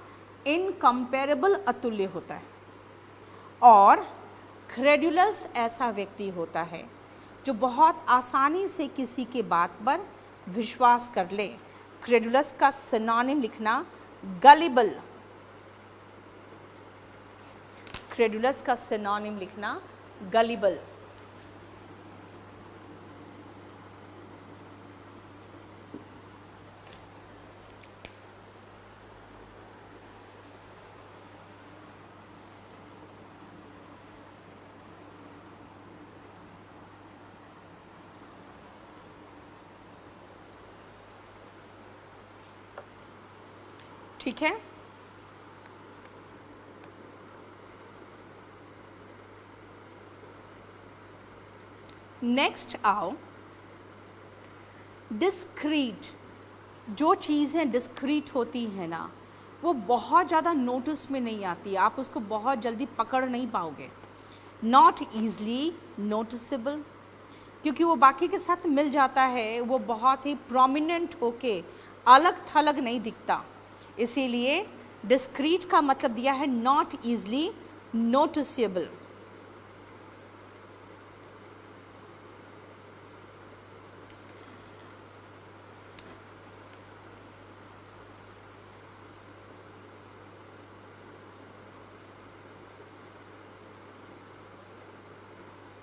इनकम्पेरेबल अतुल्य होता है। और क्रेडुलस ऐसा व्यक्ति होता है जो बहुत आसानी से किसी के बात पर विश्वास कर ले। क्रेडुलस का सिनोनिम लिखना गलिबल, क्रेडुलस का सिनोनिम लिखना गलिबल। ठीक है, नेक्स्ट आओ डिस्क्रीट। जो चीज़ें डिस्क्रीट होती हैं ना वो बहुत ज़्यादा नोटिस में नहीं आती, आप उसको बहुत जल्दी पकड़ नहीं पाओगे। नॉट ईजली नोटिसेबल, क्योंकि वो बाकी के साथ मिल जाता है, वो बहुत ही प्रोमिनेंट होके अलग थलग नहीं दिखता, इसीलिए डिस्क्रीट का मतलब दिया है नॉट ईजली नोटिसेबल।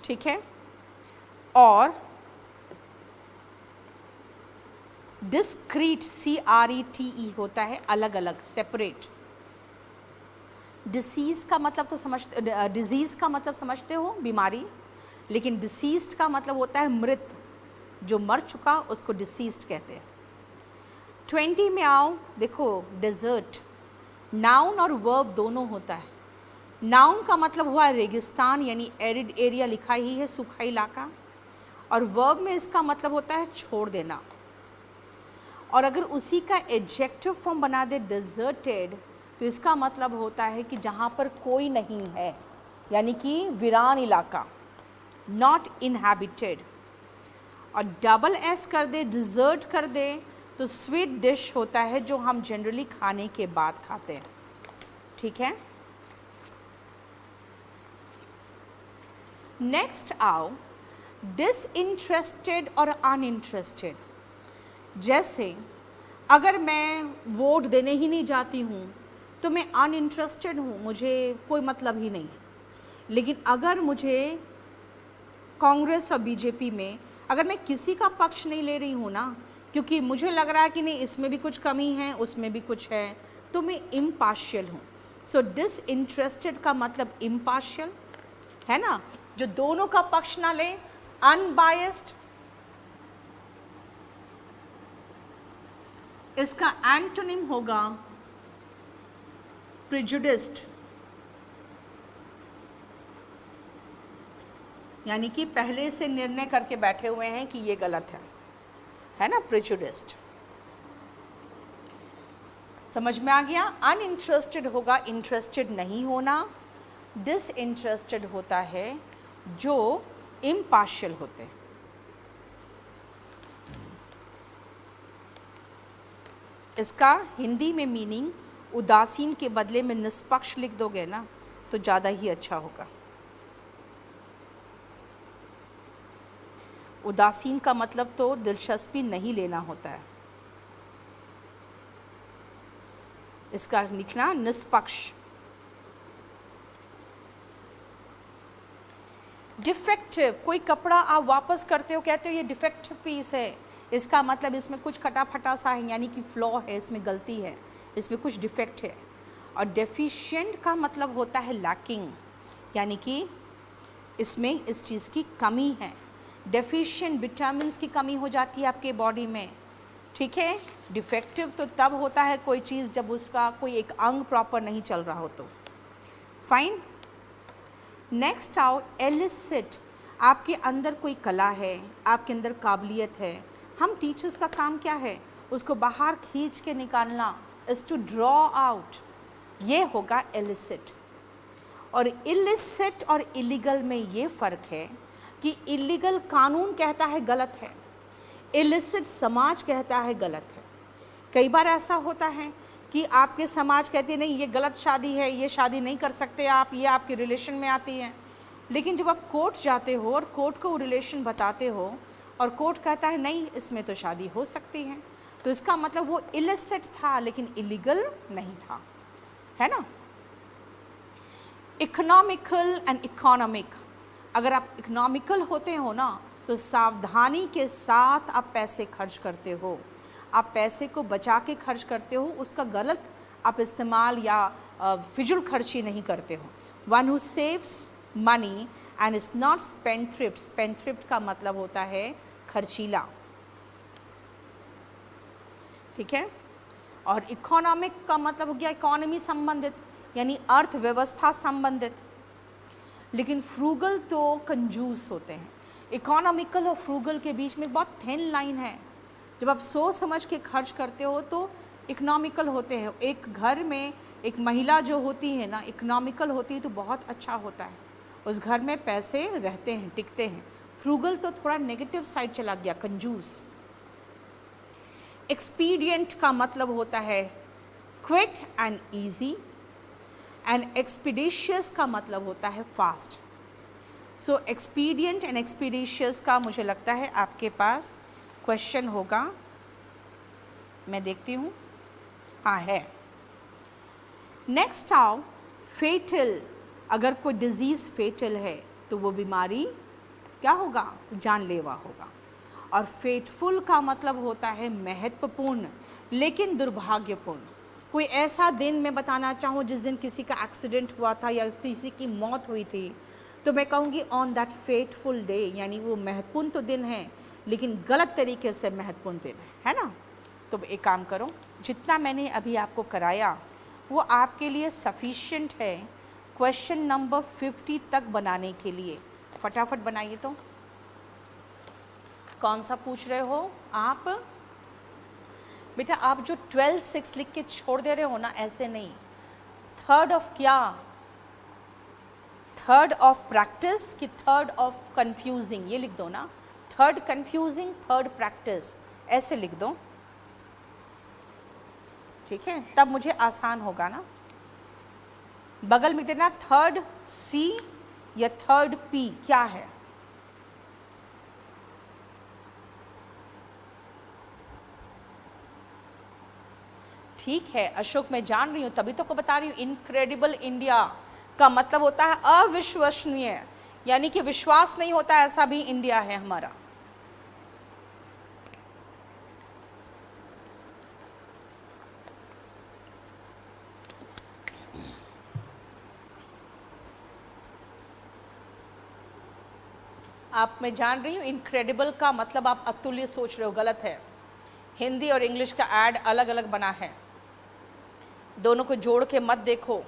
ठीक है, और डिस्क्रीट CRETE होता है अलग अलग, सेपरेट। डिसीज का मतलब तो समझते, डिजीज़ का मतलब समझते हो बीमारी, लेकिन डिसीज्ड का मतलब होता है मृत, जो मर चुका उसको डिसीज्ड कहते हैं। 20 में आओ, देखो डेजर्ट, नाउन और वर्ब दोनों होता है। नाउन का मतलब हुआ रेगिस्तान, यानी एरिड एरिया लिखा ही है, सूखा इलाका, और वर्ब में इसका मतलब होता है छोड़ देना। और अगर उसी का एडजेक्टिव फॉर्म बना दे डेजर्टेड, तो इसका मतलब होता है कि जहाँ पर कोई नहीं है, यानी कि वीरान इलाका, नॉट इनहैबिटेड। और डबल एस कर दे, डिज़र्ट कर दे, तो स्वीट डिश होता है जो हम जनरली खाने के बाद खाते हैं, ठीक है। नेक्स्ट आओ डिसइंटरेस्टेड और अनइंटरेस्टेड। जैसे अगर मैं वोट देने ही नहीं जाती हूँ तो मैं अनइंटरेस्टेड हूँ, मुझे कोई मतलब ही नहीं। लेकिन अगर मुझे कांग्रेस और बीजेपी में अगर मैं किसी का पक्ष नहीं ले रही हूँ ना, क्योंकि मुझे लग रहा है कि नहीं इसमें भी कुछ कमी है उसमें भी कुछ है, तो मैं इम्पार्शियल हूँ। सो डिसइंटरेस्टेड का मतलब इम्पार्शियल है ना, जो दोनों का पक्ष ना ले, अनबायस्ड। इसका एंटोनिम होगा प्रिजुडिस्ड, यानी कि पहले से निर्णय करके बैठे हुए हैं कि ये गलत है ना, प्रिजुडिस्ड। समझ में आ गया? अनइंटरेस्टेड होगा इंटरेस्टेड नहीं होना, डिसइंटरेस्टेड होता है जो इम्पार्शियल होते हैं। इसका हिंदी में मीनिंग उदासीन के बदले में निष्पक्ष लिख दोगे ना तो ज़्यादा ही अच्छा होगा। उदासीन का मतलब तो दिलचस्पी नहीं लेना होता है, इसका निकला निष्पक्ष। डिफेक्टिव, कोई कपड़ा आप वापस करते हो, कहते हो ये डिफेक्टिव पीस है, इसका मतलब इसमें कुछ खटा फटा सा है, यानी कि फ्लॉ है, इसमें गलती है, इसमें कुछ डिफेक्ट है। और डेफिशिएंट का मतलब होता है लैकिंग, यानी कि इसमें इस चीज़ की कमी है। डेफिशिएंट विटामिन्स की कमी हो जाती है आपके बॉडी में, ठीक है। डिफेक्टिव तो तब होता है कोई चीज़ जब उसका कोई एक अंग प्रॉपर नहीं चल रहा हो तो। फाइन। नेक्स्ट आओ एलिसिट, आपके अंदर कोई कला है, आपके अंदर काबिलियत है। हम टीचर्स का काम क्या है? उसको बाहर खींच के निकालना, इज़ टू ड्रॉ आउट, ये होगा एलिसिट। और इलिसिट और इलीगल में ये फ़र्क है कि इलीगल कानून कहता है गलत है, इलिसिट समाज कहता है गलत है। कई बार ऐसा होता है कि आपके समाज कहती है नहीं ये गलत शादी है, ये शादी नहीं कर सकते आप, ये आपके रिलेशन में आती है। लेकिन जब आप कोर्ट जाते हो और कोर्ट को रिलेशन बताते हो और कोर्ट कहता है नहीं इसमें तो शादी हो सकती है, तो इसका मतलब वो इलिसिट था लेकिन इलीगल नहीं था, है ना। इकोनॉमिकल एंड इकोनॉमिक, अगर आप इकोनॉमिकल होते हो ना तो सावधानी के साथ आप पैसे खर्च करते हो, आप पैसे को बचा के खर्च करते हो, उसका गलत आप इस्तेमाल या फिजूल खर्ची नहीं करते हो। One who saves money and is not spendthrift, spendthrift का मतलब होता है खर्चीला, ठीक है। और इकोनॉमिक का मतलब हो गया इकोनॉमी संबंधित, यानी अर्थव्यवस्था संबंधित। लेकिन फ्रूगल तो कंजूस होते हैं। इकोनॉमिकल और फ्रूगल के बीच में बहुत थिन लाइन है। जब आप सोच समझ के खर्च करते हो तो इकोनॉमिकल होते हैं। एक घर में एक महिला जो होती है ना, इकोनॉमिकल होती है तो बहुत अच्छा होता है, उस घर में पैसे रहते हैं, टिकते हैं। फ्रूगल तो थोड़ा नेगेटिव साइड चला गया, कंजूस। एक्सपीडियंट का मतलब होता है quick and easy, and expeditious का मतलब होता है fast. So expedient and expeditious का मुझे लगता है आपके पास क्वेश्चन होगा, मैं देखती हूँ, हाँ है। नेक्स्ट आओ फेटल, अगर कोई डिजीज़ फेटल है तो वो बीमारी क्या होगा? जानलेवा होगा। और फेटफुल का मतलब होता है महत्वपूर्ण लेकिन दुर्भाग्यपूर्ण। कोई ऐसा दिन मैं बताना चाहूँ जिस दिन किसी का एक्सीडेंट हुआ था या किसी की मौत हुई थी, तो मैं कहूँगी ऑन दैट फेटफुल डे, यानी वो महत्वपूर्ण तो दिन है लेकिन गलत तरीके से महत्वपूर्ण दिन है ना। तो एक काम करो, जितना मैंने अभी आपको कराया वो आपके लिए सफिशिएंट है क्वेश्चन नंबर 50 तक बनाने के लिए। फटाफट बनाइए। तो कौन सा पूछ रहे हो आप? बेटा आप जो 12-6 लिख के छोड़ दे रहे हो ना, ऐसे नहीं। थर्ड ऑफ क्या? थर्ड ऑफ प्रैक्टिस कि थर्ड ऑफ कंफ्यूजिंग, ये लिख दो ना। थर्ड कंफ्यूजिंग, थर्ड प्रैक्टिस, ऐसे लिख दो, ठीक है, तब मुझे आसान होगा ना। बगल में देना थर्ड सी या थर्ड पी क्या है? ठीक है अशोक, मैं जान रही हूँ, तभी तो को बता रही हूँ। इनक्रेडिबल इंडिया का मतलब होता है अविश्वसनीय, यानी कि विश्वास नहीं होता ऐसा भी इंडिया है हमारा। आप, मैं जान रही हूँ, इनक्रेडिबल का मतलब आप अतुल्य सोच रहे हो, गलत है। हिंदी और इंग्लिश का ऐड अलग अलग बना है, दोनों को जोड़ के मत देखो।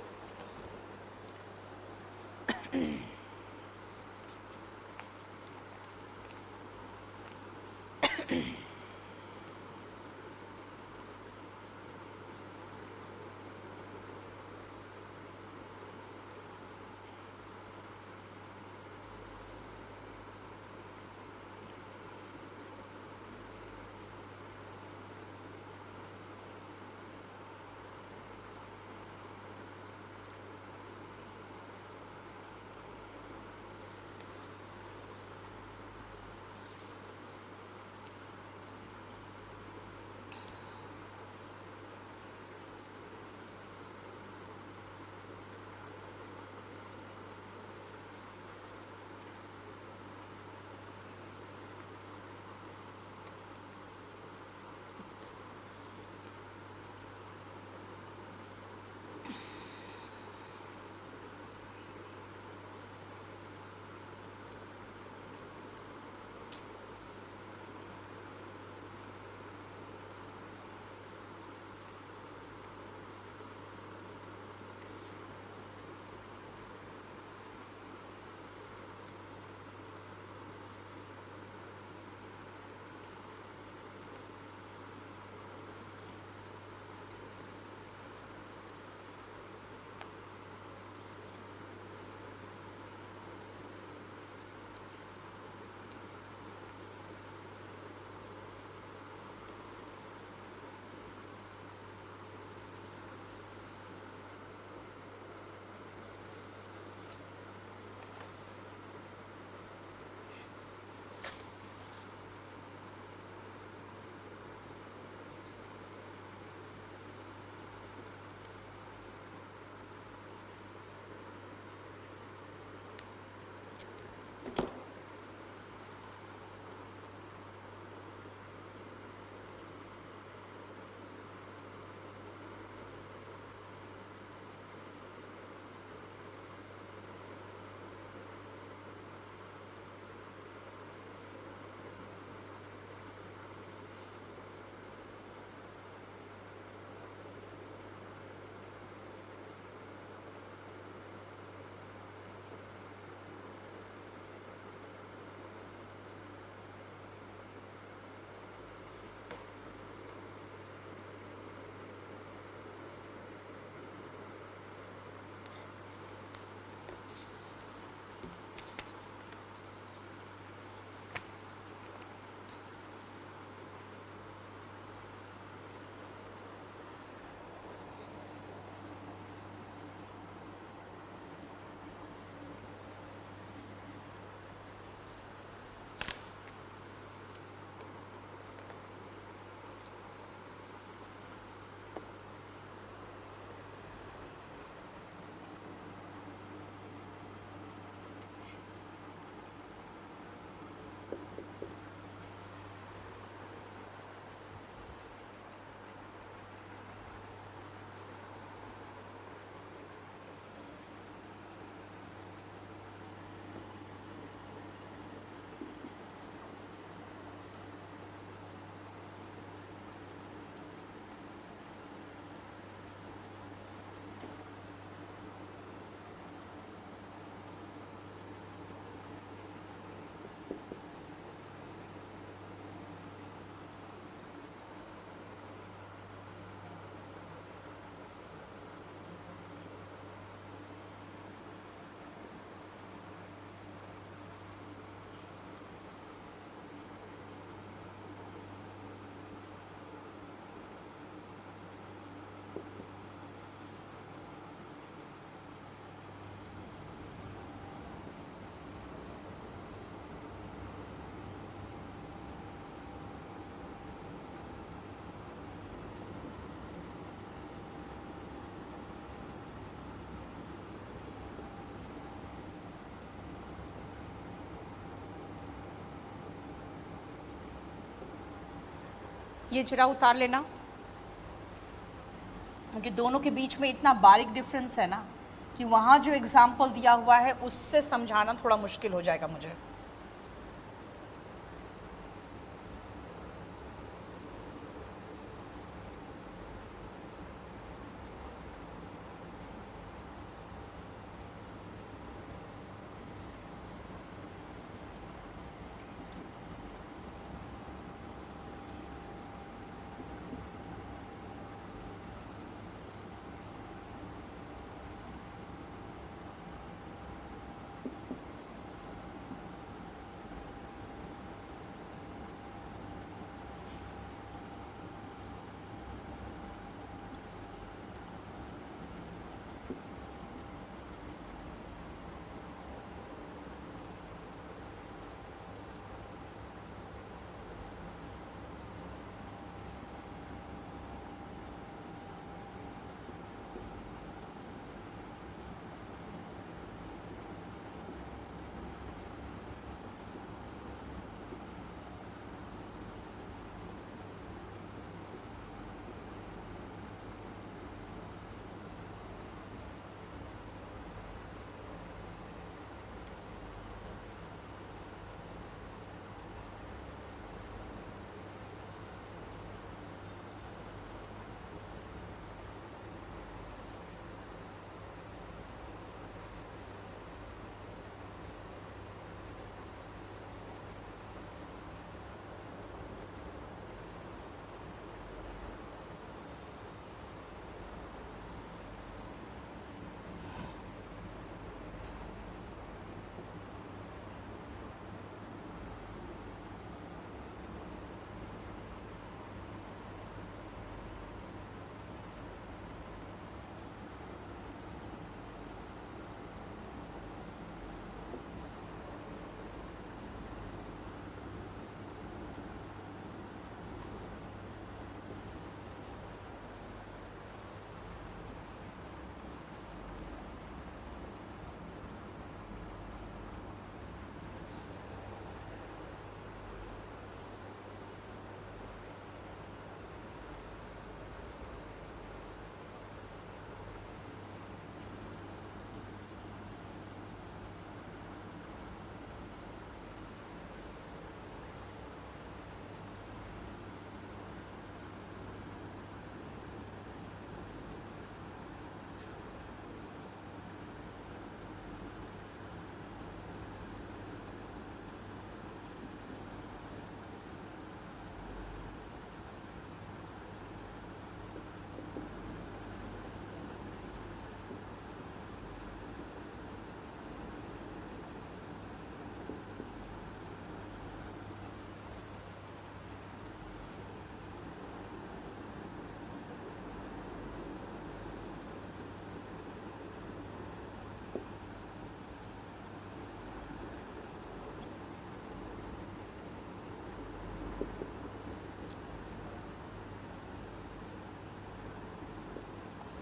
ये जरा उतार लेना, क्योंकि दोनों के बीच में इतना बारीक डिफरेंस है ना कि वहाँ जो एग्जाम्पल दिया हुआ है उससे समझाना थोड़ा मुश्किल हो जाएगा मुझे।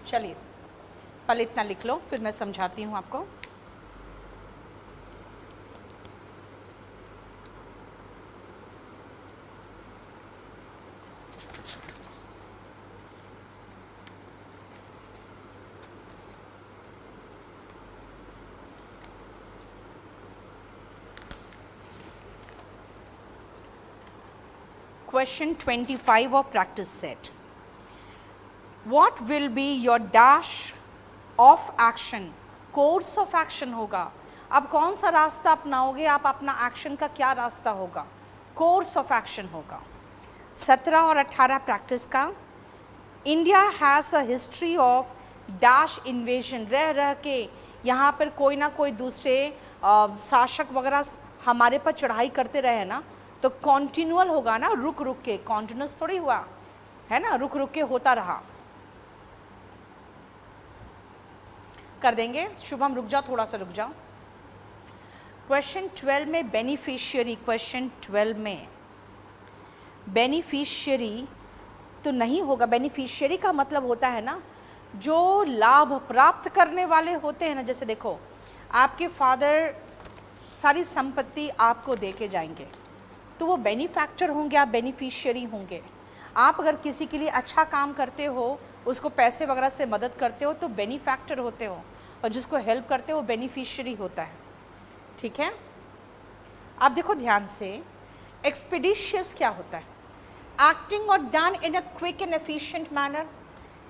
चलिए पहले इतना लिख लो, फिर मैं समझाती हूँ आपको। Question 25 of practice set. What will be your dash of action? Course of action होगा। अब कौन सा रास्ता अपनाओगे आप, अपना एक्शन का क्या रास्ता होगा? कोर्स ऑफ एक्शन होगा। 17 और 18 प्रैक्टिस का। India has a history of dash invasion. रह रह के यहाँ पर कोई ना कोई दूसरे शासक वगैरह हमारे पर चढ़ाई करते रहे ना, तो कॉन्टिन्यूअल होगा ना, रुक रुक के, कॉन्टिन्यूस थोड़ी हुआ है ना, रुक रुक के होता रहा। कर देंगे शुभम, रुक जाओ, थोड़ा सा रुक जाओ। क्वेश्चन 12 में बेनिफिशियरी, क्वेश्चन 12 में बेनिफिशियरी तो नहीं होगा। बेनिफिशियरी का मतलब होता है ना जो लाभ प्राप्त करने वाले होते हैं ना। जैसे देखो आपके फादर सारी संपत्ति आपको दे के जाएंगे तो वो बेनिफैक्टर होंगे, आप बेनिफिशियरी होंगे। आप अगर किसी के लिए अच्छा काम करते हो, उसको पैसे वगैरह से मदद करते हो तो बेनिफैक्टर होते हो, और जिसको हेल्प करते हो वो बेनिफिशियरी होता है। ठीक है, आप देखो ध्यान से, एक्सपीडिशियस क्या होता है? एक्टिंग और done in a quick and efficient manner,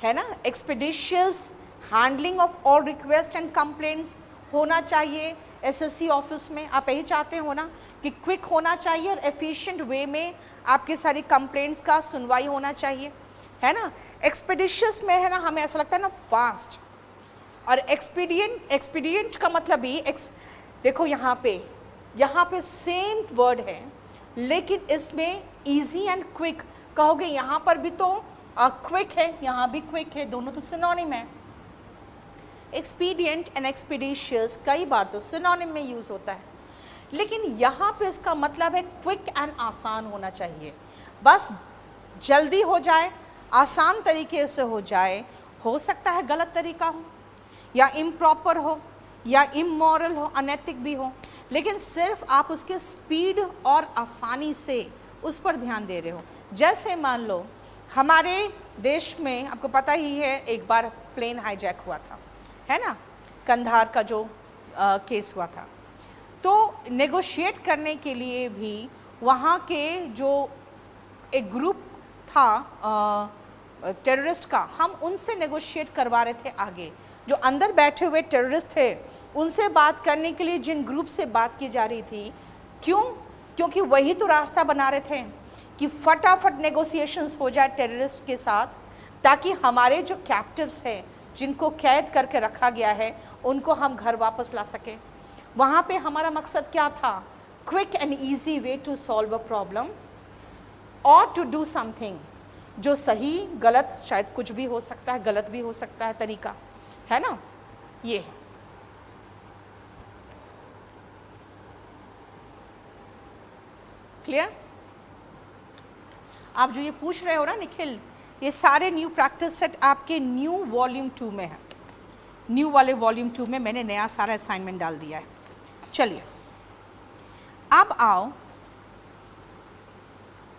है ना। Expeditious handling of all request and complaints होना चाहिए एसएससी ऑफिस में। आप यही चाहते हो ना कि क्विक होना चाहिए और एफिशिएंट वे में आपके सारी कंप्लेंट्स का सुनवाई होना चाहिए, है ना। एक्सपीडिशियस में है ना, हमें ऐसा लगता है ना फास्ट, और एक्सपीडियंट का मतलब ही देखो यहाँ पे सेम वर्ड है, लेकिन इसमें इजी एंड क्विक कहोगे। यहाँ पर भी तो क्विक है, यहाँ भी क्विक है, दोनों तो सिनोनिम है। एक्सपीडियंट एंड एक्सपीडिशियस कई बार तो सिनोनिम में यूज़ होता है, लेकिन यहाँ पे इसका मतलब है क्विक एंड आसान होना चाहिए, बस जल्दी हो जाए, आसान तरीके से हो जाए। हो सकता है गलत तरीका हो, या इम्प्रॉपर हो, या इमोरल हो, अनैतिक भी हो, लेकिन सिर्फ आप उसके स्पीड और आसानी से उस पर ध्यान दे रहे हो। जैसे मान लो हमारे देश में, आपको पता ही है, एक बार प्लेन हाईजैक हुआ था, है ना, कंधार का जो केस हुआ था। तो नेगोशिएट करने के लिए भी वहाँ के जो एक ग्रुप था टेररिस्ट का, हम उनसे नेगोशिएट करवा रहे थे। आगे जो अंदर बैठे हुए टेररिस्ट थे उनसे बात करने के लिए जिन ग्रुप से बात की जा रही थी, क्यों? क्योंकि वही तो रास्ता बना रहे थे कि फटाफट नेगोशिएशंस हो जाए टेररिस्ट के साथ, ताकि हमारे जो कैप्टिव्स हैं, जिनको कैद करके रखा गया है, उनको हम घर वापस ला सकें। वहाँ पे हमारा मकसद क्या था? Quick and easy way to solve a problem और टू डू समथिंग जो सही गलत, शायद कुछ भी हो सकता है, गलत भी हो सकता है तरीका, है ना। ये है। क्लियर? आप जो ये पूछ रहे हो ना निखिल, ये सारे न्यू प्रैक्टिस सेट आपके न्यू वॉल्यूम 2 में है। न्यू वाले वॉल्यूम 2 में मैंने नया सारा असाइनमेंट डाल दिया है। चलिए अब आओ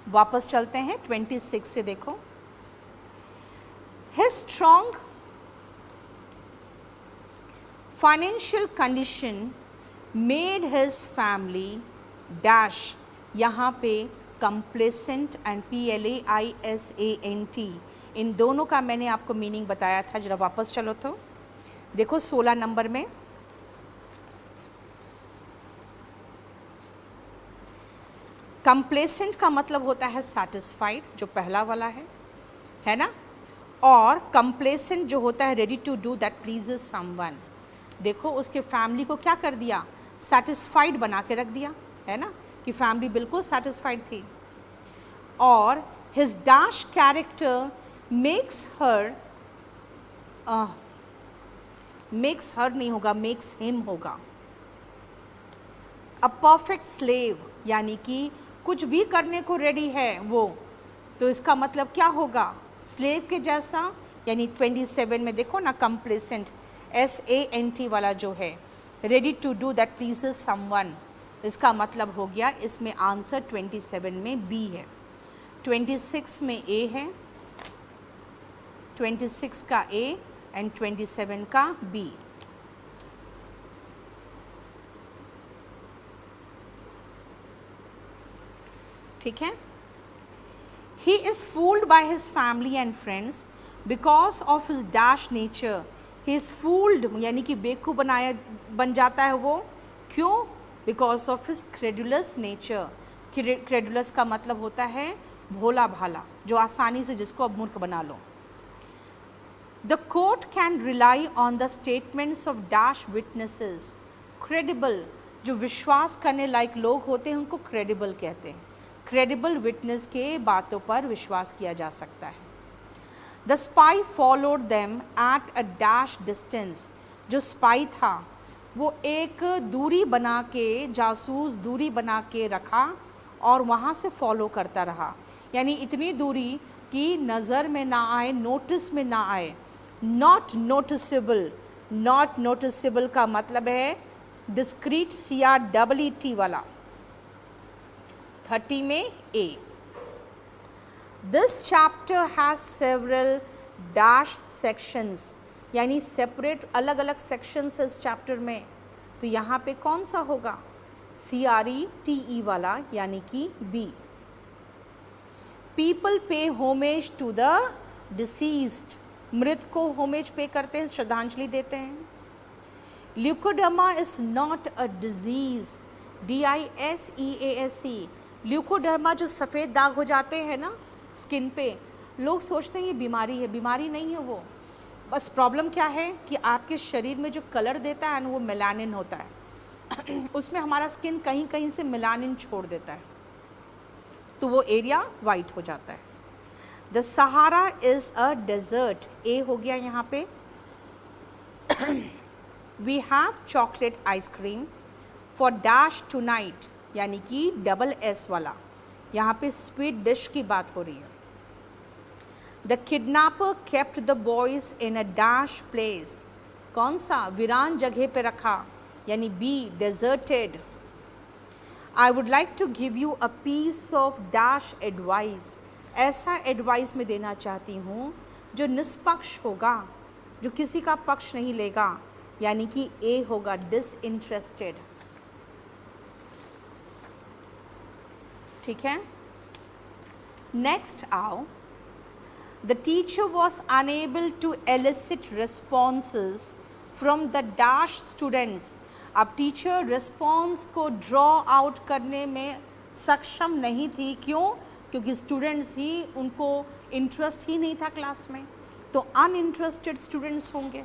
वापस चलते हैं 26 से। देखो, his strong financial condition made his family dash, यहाँ पे कंप्लेसेंट एंड PLAISANT, इन दोनों का मैंने आपको मीनिंग बताया था। जरा वापस चलो तो देखो 16 नंबर में, कंप्लेसेंट का मतलब होता है सेटिस्फाइड, जो पहला वाला है ना, और कंप्लेसेंट जो होता है ready to do that pleases someone. देखो उसके फैमिली को क्या कर दिया? सेटिस्फाइड बना के रख दिया, है ना, कि फैमिली बिल्कुल सेटिस्फाइड थी। और his dash character makes her नहीं होगा, मेक्स हिम होगा। अ परफेक्ट स्लेव, यानी कि कुछ भी करने को रेडी है वो, तो इसका मतलब क्या होगा? स्लेव के जैसा। यानी 27 में देखो ना, कंप्लेसेंट SANT वाला जो है, ready to do that pleases someone, इसका मतलब हो गया इसमें आंसर 27 में B है, 26 में A है, 26 का A एंड 27 का B। ठीक है। He is fooled by his family and friends because of his dash nature. He is fooled यानी कि बेवकूफ़ बन जाता है वो, क्यों? Because of his credulous nature. Credulous का मतलब होता है भोला भाला, जो आसानी से जिसको अब मूर्ख बना लो। The court can rely on the statements of dash witnesses. Credible, जो विश्वास करने लायक लोग होते हैं उनको credible कहते हैं। क्रेडिबल विटनेस के बातों पर विश्वास किया जा सकता है। The spy followed them at a dash distance, जो स्पाई था वो एक दूरी बना के, जासूस दूरी बना के रखा और वहाँ से फॉलो करता रहा, यानी इतनी दूरी कि नज़र में ना आए, नोटिस में ना आए। नॉट नोटिसेबल, नॉट नोटिसेबल का मतलब है डिस्क्रीट, CREET वाला, 30 में A। This chapter has several dash sections, यानी सेपरेट अलग अलग सेक्शंस इस चैप्टर में। तो यहाँ पे कौन सा होगा? CRETE वाला, यानी कि B. People pay homage to the deceased, मृत को होमेज पे करते हैं, श्रद्धांजलि देते हैं। Leucoderma is not a disease, DISEASE। Leucoderma जो सफ़ेद दाग हो जाते हैं ना स्किन पे, लोग सोचते हैं ये बीमारी है, बीमारी नहीं है वो। बस प्रॉब्लम क्या है कि आपके शरीर में जो कलर देता है ना वो मेलानिन होता है उसमें हमारा स्किन कहीं कहीं से मेलानिन छोड़ देता है, तो वो एरिया वाइट हो जाता है। The Sahara is a desert, a हो गया यहाँ पे। We have chocolate ice cream for dash tonight, यानी कि SS वाला, यहाँ पे स्वीट डिश की बात हो रही है। The kidnapper kept the boys in a dash place, कौन सा? वीरान जगह पे रखा, यानी B deserted. I would like to give you a piece of dash advice, ऐसा एडवाइस मैं देना चाहती हूँ जो निष्पक्ष होगा, जो किसी का पक्ष नहीं लेगा, यानी कि ए होगा डिसइंटरेस्टेड। ठीक है, नेक्स्ट आओ। The teacher was unable to elicit responses from the dash students, अब टीचर रिस्पॉन्स को ड्रॉ आउट करने में सक्षम नहीं थी, क्यों? क्योंकि स्टूडेंट्स ही, उनको इंटरेस्ट ही नहीं था क्लास में, तो अनइंटरेस्टेड स्टूडेंट्स होंगे।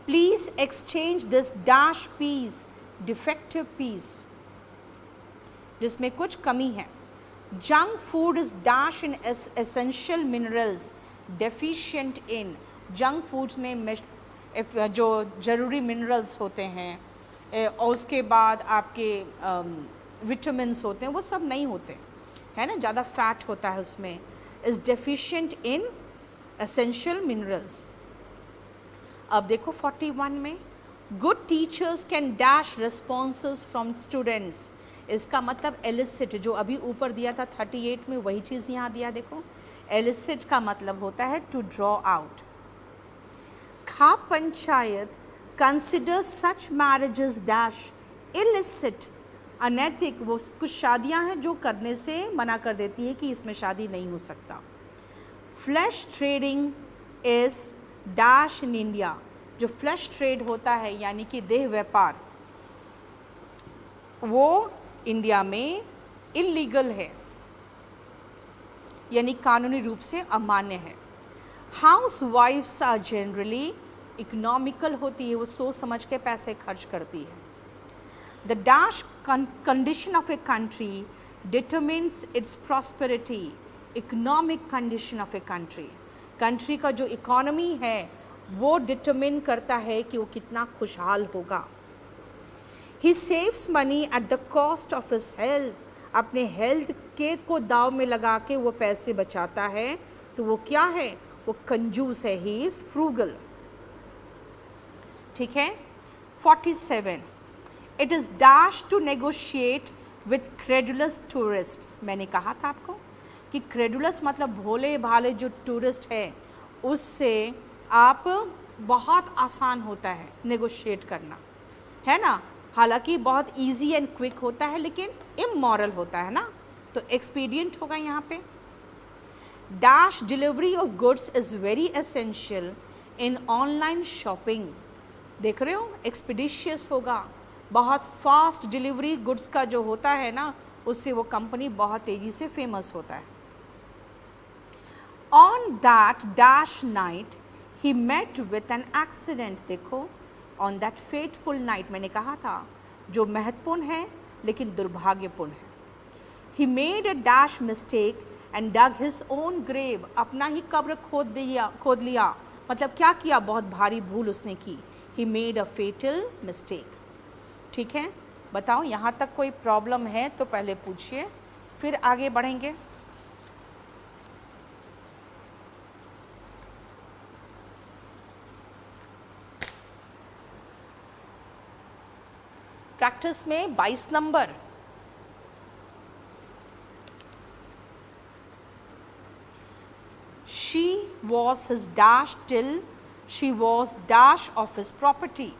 Please exchange this dash piece, defective piece, जिसमें कुछ कमी है। Junk food is dash in essential minerals, deficient in, junk foods में जो ज़रूरी मिनरल्स होते हैं और उसके बाद आपके विटामिन्स होते हैं, वो सब नहीं होते है ना, ज़्यादा फैट होता है उसमें। Is deficient in essential minerals. अब देखो 41 में, good teachers can dash responses from students, इसका मतलब एलिसिट, जो अभी ऊपर दिया था 38 में, वही चीज़ यहाँ दिया। देखो एलिसिट का मतलब होता है to draw out. Khap panchayat consider such marriages dash illicit, अनैतिक, वो कुछ शादियां हैं जो करने से मना कर देती है कि इसमें शादी नहीं हो सकता। Flash trading is dash in India, जो फ्लैश ट्रेड होता है यानी कि देह व्यापार, वो इंडिया में इलीगल है, यानी कानूनी रूप से अमान्य है। हाउस वाइफ्स आर जनरली इकोनॉमिकल होती है, वो सोच समझ के पैसे खर्च करती है। The dash condition of a country determines it's prosperity, economic condition of a country, country का जो इकोनॉमी है वो डिटरमिन करता है कि वो कितना खुशहाल होगा। ही saves money at the cost of his health, अपने हेल्थ के को दाव में लगा के वो पैसे बचाता है, तो वो क्या है? वो कंजूस है, ही इज़ फ्रूगल। ठीक है। 47, it is dash to negotiate with credulous tourists, मैंने कहा था आपको कि क्रेडुलस मतलब भोले भाले जो टूरिस्ट है, उससे आप बहुत आसान होता है नेगोशिएट करना, है ना। हालांकि बहुत इजी एंड क्विक होता है लेकिन इमोरल होता है ना, तो एक्सपीडियंट होगा यहाँ पे। Dash delivery of goods is very essential in online shopping, देख रहे हो, एक्सपीडिशियस होगा, बहुत फास्ट डिलीवरी गुड्स का जो होता है ना, उससे वो कंपनी बहुत तेज़ी से फेमस होता है। On that dash night he met with an accident, देखो ऑन दैट फेटफुल नाइट, मैंने कहा था जो महत्वपूर्ण है लेकिन दुर्भाग्यपूर्ण है। He made a dash mistake and dug his own grave, अपना ही कब्र खोद लिया, मतलब क्या किया? बहुत भारी भूल उसने की। He made a fatal mistake. ठीक है, बताओ यहाँ तक कोई प्रॉब्लम है तो पहले पूछिए, फिर आगे बढ़ेंगे। प्रैक्टिस में 22 number, was his dash till she was dash of his property.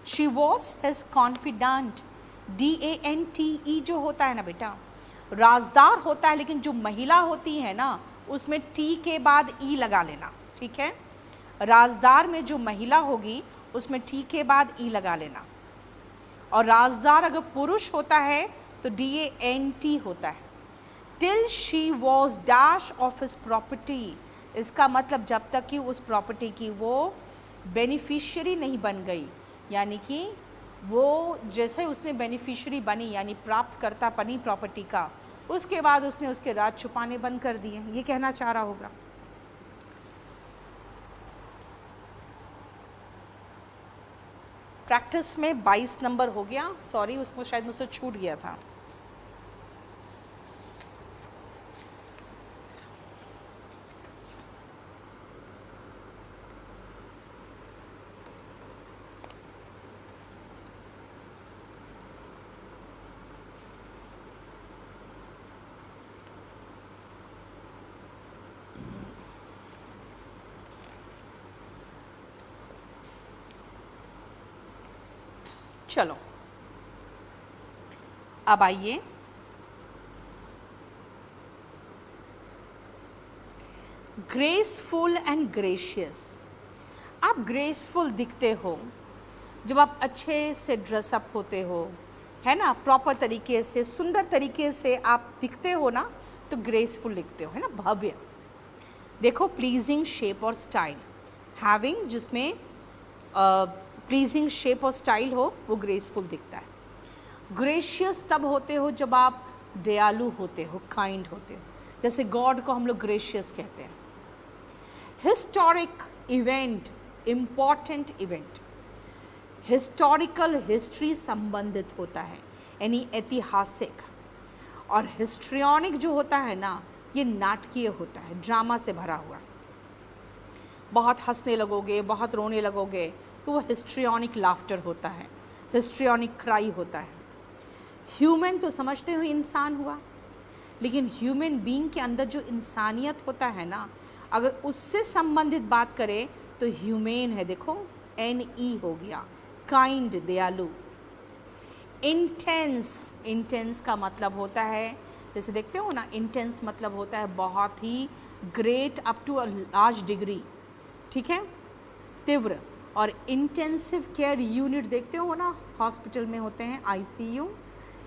She was his confidant. DANTE जो होता है ना बेटा, राजदार होता है, लेकिन जो महिला होती है ना उसमें टी के बाद ई लगा लेना, ठीक है। राजदार में जो महिला होगी उसमें टी के बाद ई लगा लेना। और राजदार अगर पुरुष होता है तो DANT होता है। Till she was dash of his property, इसका मतलब जब तक कि उस प्रॉपर्टी की वो बेनिफिशियरी नहीं बन गई, यानी कि वो जैसे उसने बेनिफिशियरी बनी यानी प्राप्तकर्ता बनी प्रॉपर्टी का, उसके बाद उसने उसके राज छुपाने बंद कर दिए, ये कहना चाह रहा होगा। प्रैक्टिस में 22 नंबर हो गया, सॉरी उसको शायद मुझसे छूट गया था। चलो अब आइए ग्रेसफुल एंड ग्रेशियस। आप ग्रेसफुल दिखते हो जब आप अच्छे से ड्रेसअप होते हो, है ना, प्रॉपर तरीके से सुंदर तरीके से आप दिखते हो ना, तो ग्रेसफुल दिखते हो, है ना, भव्य। देखो प्लीजिंग शेप और स्टाइल, हैविंग जिसमें प्लीजिंग शेप और स्टाइल हो वो ग्रेसफुल दिखता है। ग्रेशियस तब होते हो जब आप दयालु होते हो, काइंड होते हो, जैसे गॉड को हम लोग ग्रेशियस कहते हैं। Historic event, important event, historical history संबंधित होता है यानी ऐतिहासिक। और हिस्ट्रियनिक जो होता है ना ये नाटकीय होता है, ड्रामा से भरा हुआ। बहुत हंसने लगोगे, बहुत रोने लगोगे तो वो हिस्ट्रियनिक लाफ्टर होता है, हिस्ट्रियनिक क्राई होता है। ह्यूमन तो समझते हो इंसान हुआ, लेकिन ह्यूमन बीइंग के अंदर जो इंसानियत होता है ना, अगर उससे संबंधित बात करें तो ह्यूमेन है, देखो NE हो गया, काइंड, दयालु। इंटेंस, इंटेंस का मतलब होता है, जैसे देखते हो ना, इंटेंस मतलब होता है बहुत ही great, up to a large degree, ठीक है, तीव्र। और इंटेंसिव केयर यूनिट देखते हो ना, हॉस्पिटल में होते हैं ICU।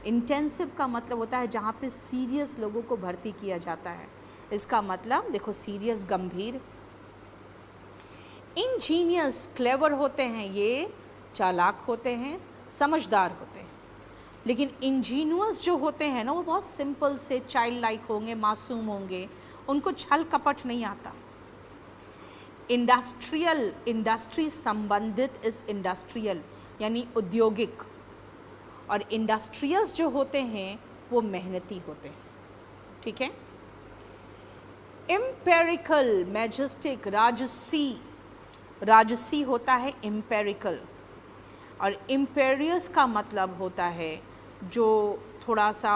इंटेंसिव का मतलब होता है जहाँ पे सीरियस लोगों को भर्ती किया जाता है, इसका मतलब देखो सीरियस, गंभीर। इंजीनियस, क्लेवर होते हैं, ये चालाक होते हैं, समझदार होते हैं। लेकिन इंजीनियस जो होते हैं ना वो बहुत सिंपल से चाइल्ड लाइक होंगे, मासूम होंगे, उनको छल कपट नहीं आता। इंडस्ट्रियल, इंडस्ट्री संबंधित इस इंडस्ट्रियल यानी औद्योगिक। और इंडस्ट्रियस जो होते हैं वो मेहनती होते हैं, ठीक है। एम्पेरिकल, मैजेस्टिक, राजसी, राजसी होता है एम्पेरिकल। और इम्पेरियस का मतलब होता है जो थोड़ा सा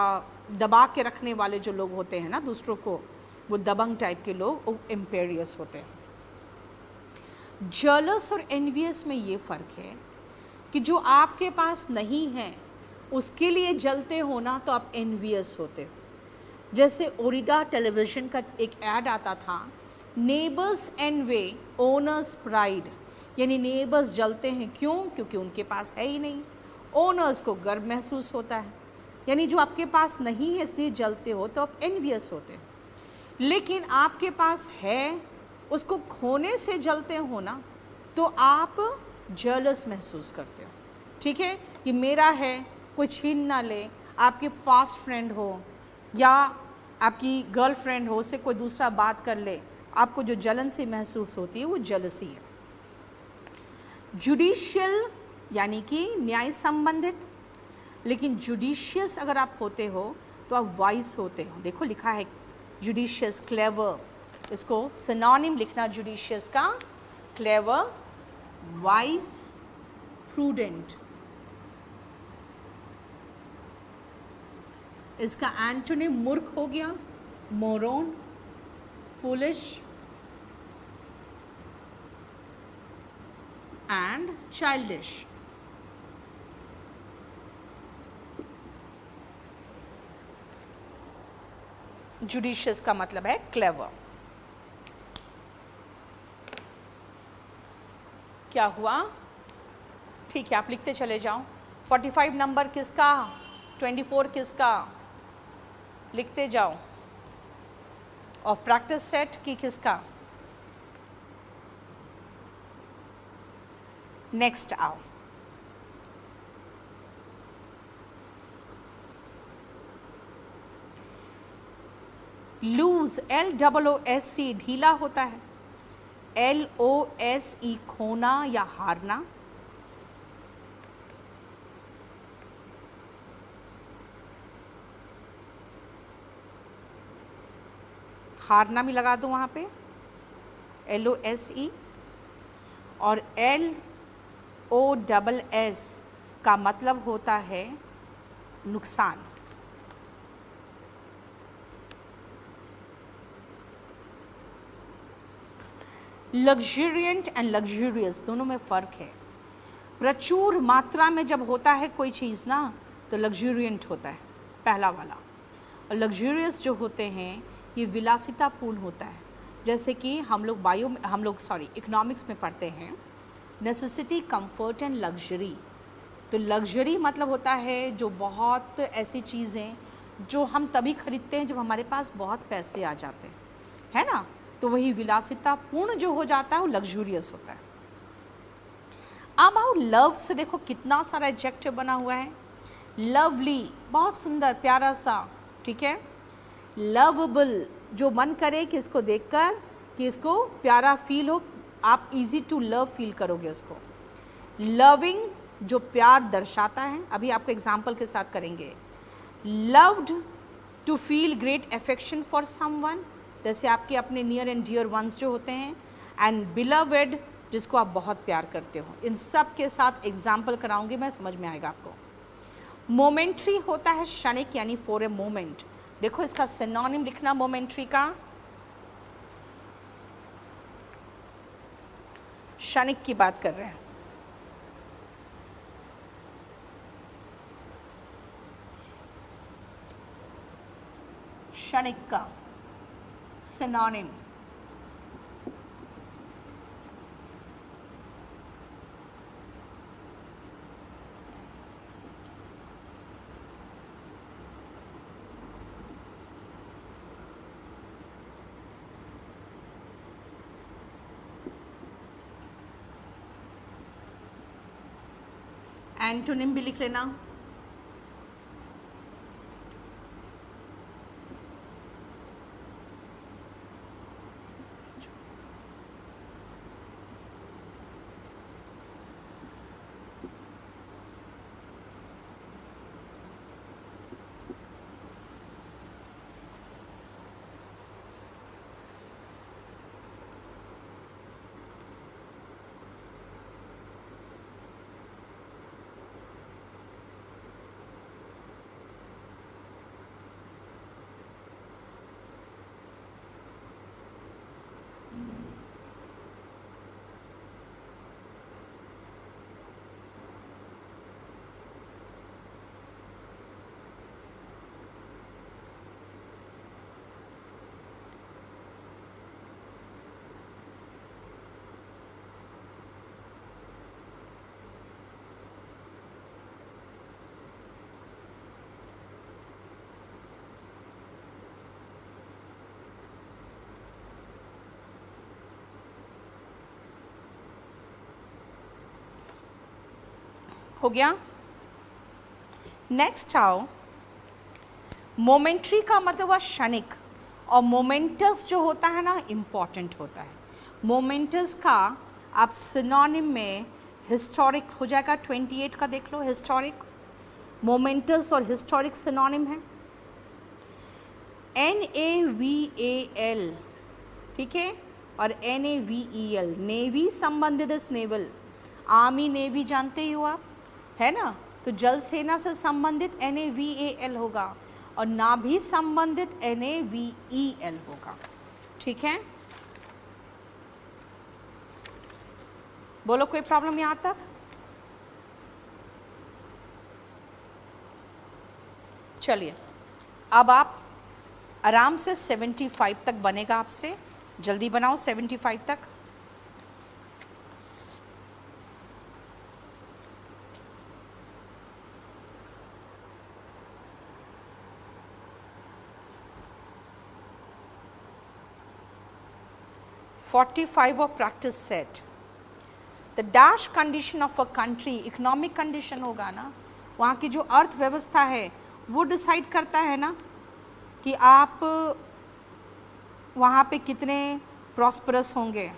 दबा के रखने वाले जो लोग होते हैं ना दूसरों को, वो दबंग टाइप के लोग, वो इम्पेरियस होते हैं। जलस और एनवियस में ये फ़र्क है कि जो आपके पास नहीं है उसके लिए जलते हो ना तो आप एनवियस होते हो। जैसे ओरिडा टेलीविज़न का एक ऐड आता था, नेबर्स एनवे ओनर्स प्राइड, यानी नेबर्स जलते हैं क्यों, क्योंकि उनके पास है ही नहीं, ओनर्स को गर्व महसूस होता है, यानी जो आपके पास नहीं है इसलिए जलते हो, तो आप एनवियस होते हैं। लेकिन आपके पास है, उसको खोने से जलते हो ना तो आप जलस महसूस करते हो, ठीक है, ये मेरा है, कोई छीन ना ले। आपके फास्ट फ्रेंड हो या आपकी गर्लफ्रेंड हो, उससे कोई दूसरा बात कर ले, आपको जो जलन सी महसूस होती है वो जलसी है। जुडिशियल यानी कि न्याय संबंधित, लेकिन जुडिशियस अगर आप होते हो तो आप वाइस होते हो। देखो लिखा है जुडिशियस, क्लेवर, इसको सिनोनिम लिखना जुडिशियस का, क्लेवर, वाइस, प्रूडेंट। इसका एंटोनिम मूर्ख हो गया, moron, foolish, and childish. Judicious का मतलब है क्लेवर। क्या हुआ? ठीक है, आप लिखते चले जाओ। 45 नंबर किसका, 24 किसका, लिखते जाओ। और प्रैक्टिस सेट की किसका। नेक्स्ट आओ। लूज, LOOSE ढीला होता है, LOSE खोना या हारना। हारना भी लगा दो वहाँ पे, LOSE। और LOSS का मतलब होता है नुकसान। लग्जरियंट एंड लग्जूरियस दोनों में फ़र्क है। प्रचुर मात्रा में जब होता है कोई चीज़ ना तो लग्जूरियंट होता है पहला वाला, और लग्जूरियस जो होते हैं ये विलासितापूर्ण होता है। जैसे कि हम लोग इकोनॉमिक्स में पढ़ते हैं नेसेसिटी, कंफर्ट एंड लग्जरी। तो लग्जरी मतलब होता है जो बहुत ऐसी चीज़ें जो हम तभी खरीदते हैं जब हमारे पास बहुत पैसे आ जाते हैं, है ना। तो वही विलासितापूर्ण जो हो जाता है वो लग्जूरियस होता है। अब आओ लव से, देखो कितना सारा एडजेक्टिव बना हुआ है। लवली बहुत सुंदर प्यारा सा, ठीक है। लवेबल जो मन करे कि इसको देखकर कि इसको प्यारा फील हो, आप इजी टू लव फील करोगे उसको। लविंग जो प्यार दर्शाता है, अभी आपको एग्जाम्पल के साथ करेंगे। Loved to feel great affection for someone, जैसे आपके अपने नियर एंड डियर वंस जो होते हैं। एंड बिलवेड जिसको आप बहुत प्यार करते हो। इन सब के साथ एग्जाम्पल कराऊंगी मैं, समझ में आएगा आपको। मोमेंट्री होता है क्षणिक, यानी फॉर ए मोमेंट। देखो इसका सिनोनिम लिखना मोमेंट्री का, क्षणिक की बात कर रहे हैं। क्षणिक का सिनोनिम एंटोनिम भी लिख लेना। हो गया। नेक्स्ट आओ, मोमेंट्री का मतलब हुआ क्षणिक, और मोमेंटस जो होता है ना इम्पॉर्टेंट होता है। मोमेंटस का आप सिनोनिम में हिस्टोरिक हो जाएगा। 28 का देख लो, हिस्टोरिक। मोमेंटस और हिस्टोरिक सिनोनिम है। NAVAL, ठीक है, और NAVEL नेवी संबंधित नेवल। आर्मी नेवी जानते ही हो आप, है ना। तो जल सेना से संबंधित NAVAL होगा, और नाभि संबंधित NAVEL होगा, ठीक है। बोलो कोई प्रॉब्लम यहाँ तक? चलिए अब आप आराम से 75 तक बनेगा आपसे, जल्दी बनाओ 75 तक। $45 of practice set. The dash condition of a country, economic condition होगा ना, वहाँ की जो अर्थव्यवस्था है वो डिसाइड करता है ना कि आप वहाँ पे कितने प्रॉस्परस होंगे।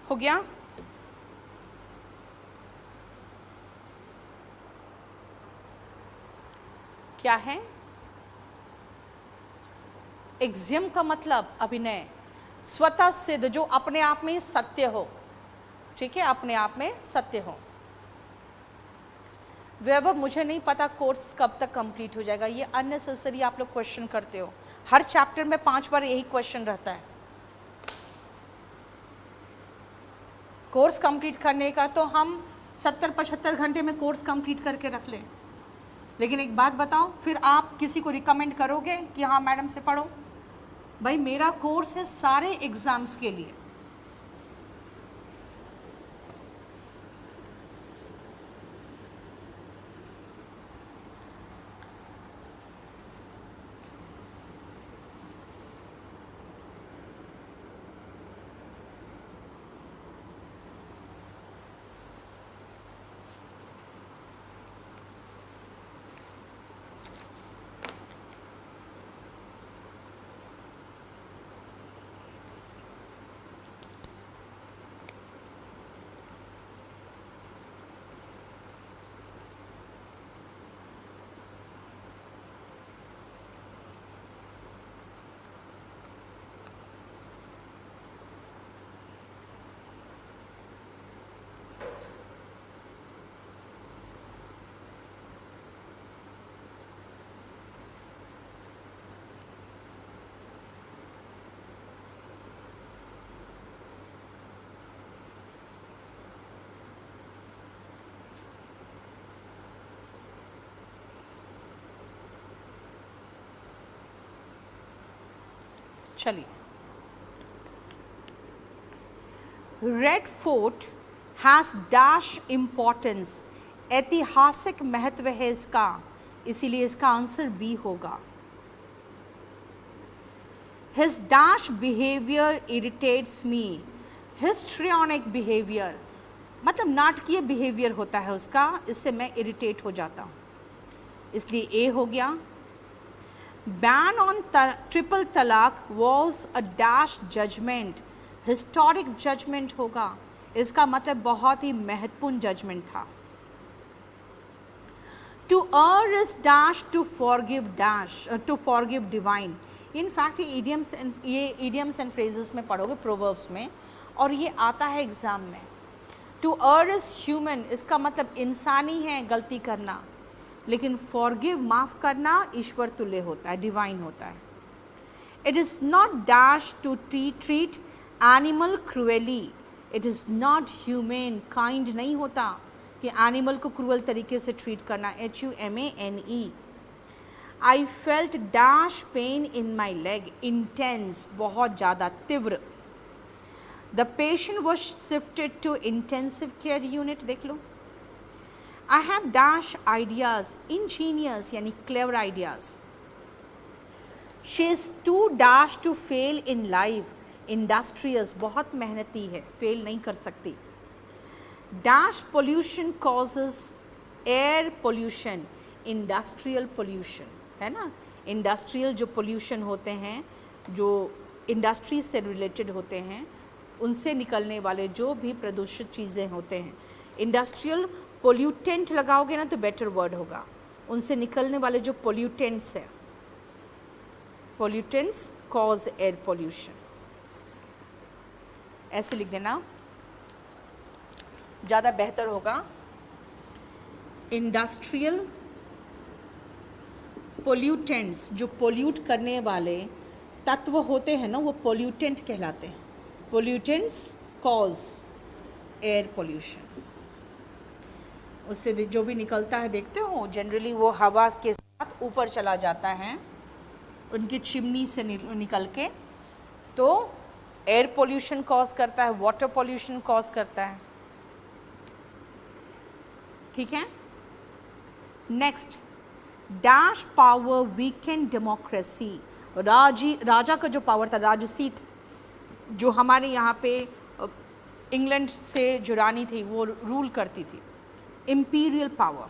हो गया? क्या है? एक्सियम का मतलब अभिनय, स्वतः सिद्ध, जो अपने आप में सत्य हो। ठीक है, अपने आप में सत्य हो। वैभव मुझे नहीं पता कोर्स कब तक कंप्लीट हो जाएगा, ये अननेसेसरी आप लोग क्वेश्चन करते हो। हर चैप्टर में 5 बार यही क्वेश्चन रहता है। कोर्स कंप्लीट करने का तो हम 70-75 घंटे में कोर्स कंप्लीट करके रख लें, लेकिन एक बात बताओ, फिर आप किसी को रिकमेंड करोगे कि हाँ मैडम से पढ़ो? भाई मेरा कोर्स है सारे एग्जाम्स के लिए। चलिए, red fort has dash importance, ऐतिहासिक महत्व है इसका, इसीलिए इसका आंसर बी होगा। हिज डैश बिहेवियर इरिटेट्स मी, हिस्ट्रियोनिक बिहेवियर मतलब नाटकीय बिहेवियर होता है उसका, इससे मैं इरिटेट हो जाता हूँ, इसलिए ए हो गया। Ban on triple talaq was a dash judgment, historic judgment होगा, इसका मतलब बहुत ही महत्वपूर्ण जजमेंट था। To err is dash to forgive dash, to forgive divine. In fact ये इडियम्स एंड फ्रेजेस में पढ़ोगे, प्रोवर्ब्स में, और ये आता है एग्जाम में। टू अर्र इज ह्यूमन, इसका मतलब इंसानी है गलती करना, लेकिन फॉरगिव माफ करना ईश्वर तुल्य होता है, डिवाइन होता है। It is not dash to treat animal cruelly, it is not humane, kind नहीं होता कि एनिमल को क्रूअल तरीके से ट्रीट करना, HUMANE। I felt dash pain in my leg, intense बहुत ज़्यादा, तीव्र। The patient was shifted to intensive care unit, देख लो। I have dash ideas, ingenious यानी clever ideas. She is too dash to fail in life, industrious बहुत मेहनती है, fail नहीं कर सकती। Dash pollution causes air pollution, industrial pollution है ना, industrial जो pollution होते हैं, जो industry से related होते हैं, उनसे निकलने वाले जो भी प्रदूषित चीज़ें होते हैं, इंडस्ट्रियल पोल्यूटेंट लगाओगे ना तो बेटर वर्ड होगा, उनसे निकलने वाले जो पोल्यूटेंट्स है, पोल्यूटेंट्स कॉज एयर पोल्यूशन, ऐसे लिख देना। ज़्यादा बेहतर होगा। इंडस्ट्रियल पोल्यूटेंट्स, जो पोल्यूट करने वाले तत्व होते हैं ना, वो पोल्यूटेंट कहलाते हैं। Pollutants cause air pollution. उससे भी जो भी निकलता है देखते हो, जनरली वो हवा के साथ ऊपर चला जाता है उनकी चिमनी से निकल के, तो एयर पोल्यूशन कॉज करता है, वाटर पोल्यूशन कॉज करता है। ठीक है। Next, dash power weakened democracy. राजा का जो पावर था, राजसी, जो हमारे यहाँ पे इंग्लैंड से जो रानी थी वो रूल करती थी, imperial power.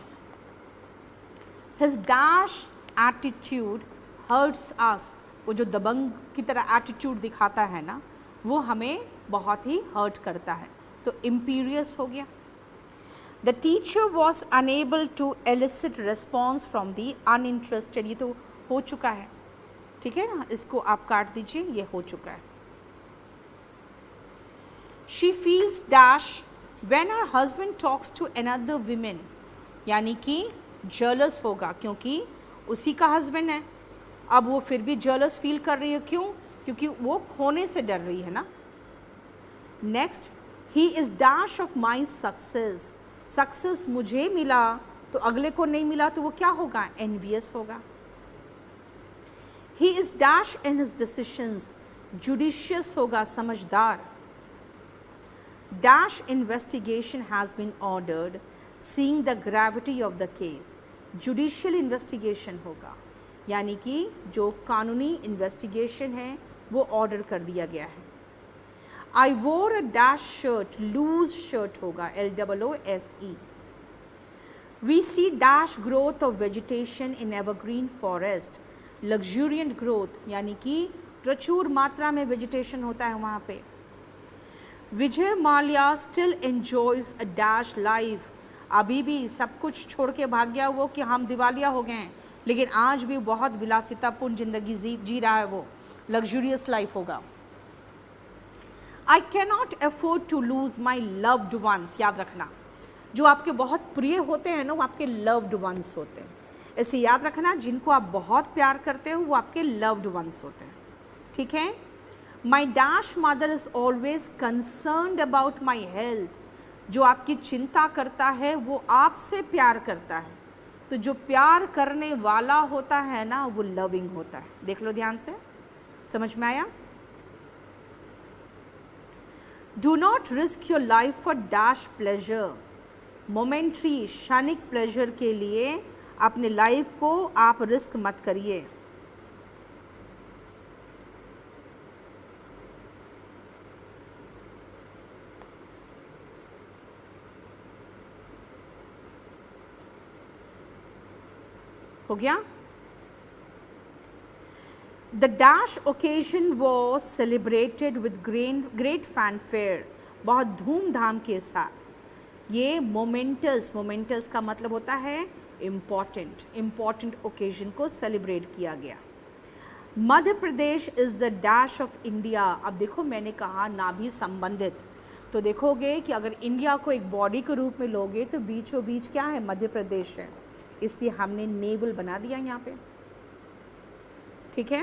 His dash attitude hurts us. वो जो दबंग की तरह एटीट्यूड दिखाता है ना, वो हमें बहुत ही हर्ट करता है, तो imperious हो गया। The teacher was unable to elicit response from the uninterested. ये तो हो चुका है, ठीक है ना, इसको आप काट दीजिए, ये हो चुका है। She feels dash when her husband talks to another woman, यानी कि jealous होगा क्योंकि उसी का husband है। अब वो फिर भी jealous फील कर रही है, क्यों? क्योंकि वो खोने से डर रही है ना। Next, he is dash of my success. Success मुझे मिला तो अगले को नहीं मिला तो वो क्या होगा? envious होगा। he is dash in his decisions. judicious होगा, समझदार। Dash investigation has been ordered, seeing the gravity of the case. Judicial investigation होगा, यानी कि जो कानूनी इन्वेस्टिगेशन है वो ऑर्डर कर दिया गया है। I wore a dash shirt, loose shirt होगा, LOOSE. We see dash growth of vegetation in evergreen forest. Luxuriant growth, यानी कि प्रचुर मात्रा में वेजिटेशन होता है वहाँ पे। Vijay Mallya still enjoys a dash life. अभी भी सब कुछ छोड़ के भाग गया वो कि हम दिवालिया हो गए हैं, लेकिन आज भी बहुत विलासितापूर्ण जिंदगी जी रहा है, वो लग्जूरियस लाइफ होगा। I cannot afford to lose my loved ones. याद रखना, जो आपके बहुत प्रिय होते हैं ना, वो आपके लव्ड वंस होते हैं। ऐसे याद रखना, जिनको आप बहुत प्यार करते हो वो आपके लव्ड वंस होते हैं, ठीक है। माई dash mother is always concerned about my health. जो आपकी चिंता करता है वो आपसे प्यार करता है, तो जो प्यार करने वाला होता है ना वो लविंग होता है। देख लो ध्यान से, समझ में आया। Do not risk your life for dash pleasure. Momentary, क्षणिक प्लेजर के लिए अपने लाइफ को आप रिस्क मत करिए। हो गया। The dash occasion was celebrated with great fanfare. बहुत धूमधाम के साथ ये मोमेंटस का मतलब होता है इम्पॉर्टेंट ओकेजन को सेलिब्रेट किया गया। Madhya Pradesh is the dash of India. अब देखो, मैंने कहा नाभि संबंधित, तो देखोगे कि अगर इंडिया को एक बॉडी के रूप में लोगे तो बीचों बीच क्या है? मध्य प्रदेश है, इसलिए हमने नेवल बना दिया यहाँ पे, ठीक है।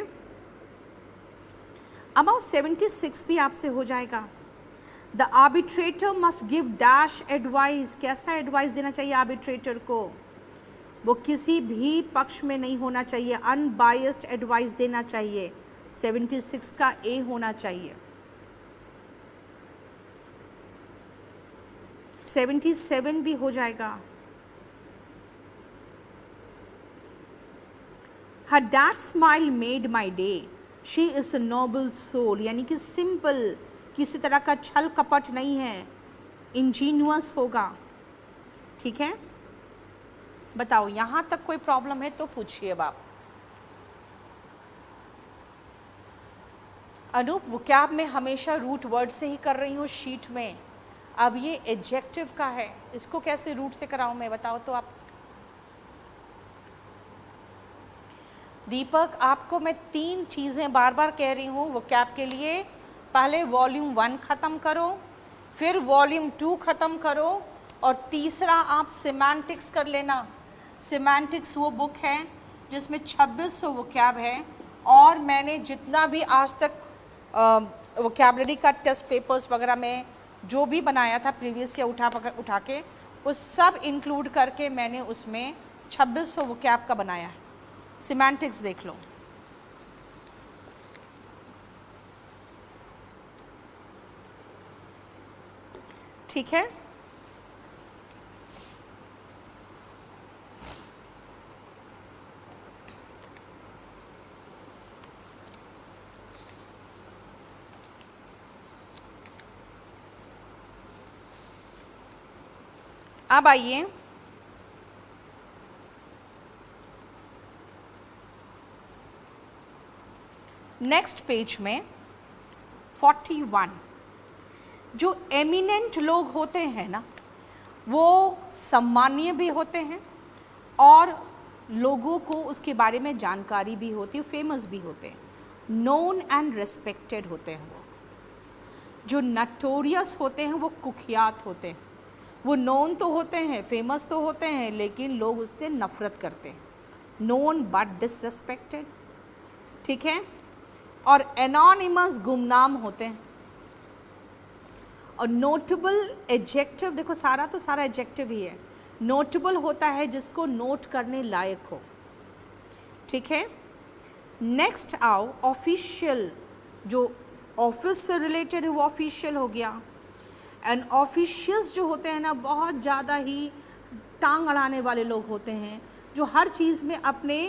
अबाउट 76 भी आपसे हो जाएगा। The arbitrator must give dash advice. कैसा एडवाइस देना चाहिए आर्बिट्रेटर को? वो किसी भी पक्ष में नहीं होना चाहिए, अनबायस्ड एडवाइस देना चाहिए। 76 का ए होना चाहिए। 77 भी हो जाएगा। Her dad smile made my day. She is a noble soul, यानी कि सिंपल, किसी तरह का छल कपट नहीं है, इंजीनियस होगा, ठीक है। बताओ यहाँ तक कोई प्रॉब्लम है तो पूछिए बाप। अनूप, वोकैब में हमेशा रूट वर्ड से ही कर रही हूँ शीट में, अब ये एडजेक्टिव का है, इसको कैसे रूट से कराऊँ मैं? बताओ तो आप। दीपक, आपको मैं 3 चीज़ें बार बार कह रही हूँ वोकैब के लिए। पहले वॉल्यूम 1 ख़त्म करो, फिर वॉल्यूम 2 ख़त्म करो और तीसरा आप सिमेंटिक्स कर लेना। सिमेंटिक्स वो बुक है जिसमें 2600 वोकैब है, और मैंने जितना भी आज तक वोकैबलरी का टेस्ट पेपर्स वगैरह में जो भी बनाया था प्रीवियस या उठा के वो सब इंक्लूड करके मैंने उसमें 2600 वोकैब का बनाया है। सिमेंटिक्स देख लो। ठीक है, अब आइए नेक्स्ट पेज में 41। जो एमिनेंट लोग होते हैं ना, वो सम्मानीय भी होते हैं और लोगों को उसके बारे में जानकारी भी होती है, फेमस भी होते हैं, नोन एंड रेस्पेक्टेड होते हैं। जो नटोरियस होते हैं वो कुख्यात होते हैं। वो नोन तो होते हैं, फेमस तो होते हैं, लेकिन लोग उससे नफरत करते हैं, नोन बट डिसरेस्पेक्टेड। ठीक है, और एनोनिमस गुमनाम होते हैं। और नोटेबल एडजेक्टिव, देखो सारा तो सारा एडजेक्टिव ही है। नोटेबल होता है जिसको नोट करने लायक हो। ठीक है, नेक्स्ट आओ ऑफिशियल। जो ऑफिस से रिलेटेड है वो ऑफिशियल हो गया। एंड ऑफिशियल्स जो होते हैं ना, बहुत ज़्यादा ही टांग अड़ाने वाले लोग होते हैं, जो हर चीज़ में अपने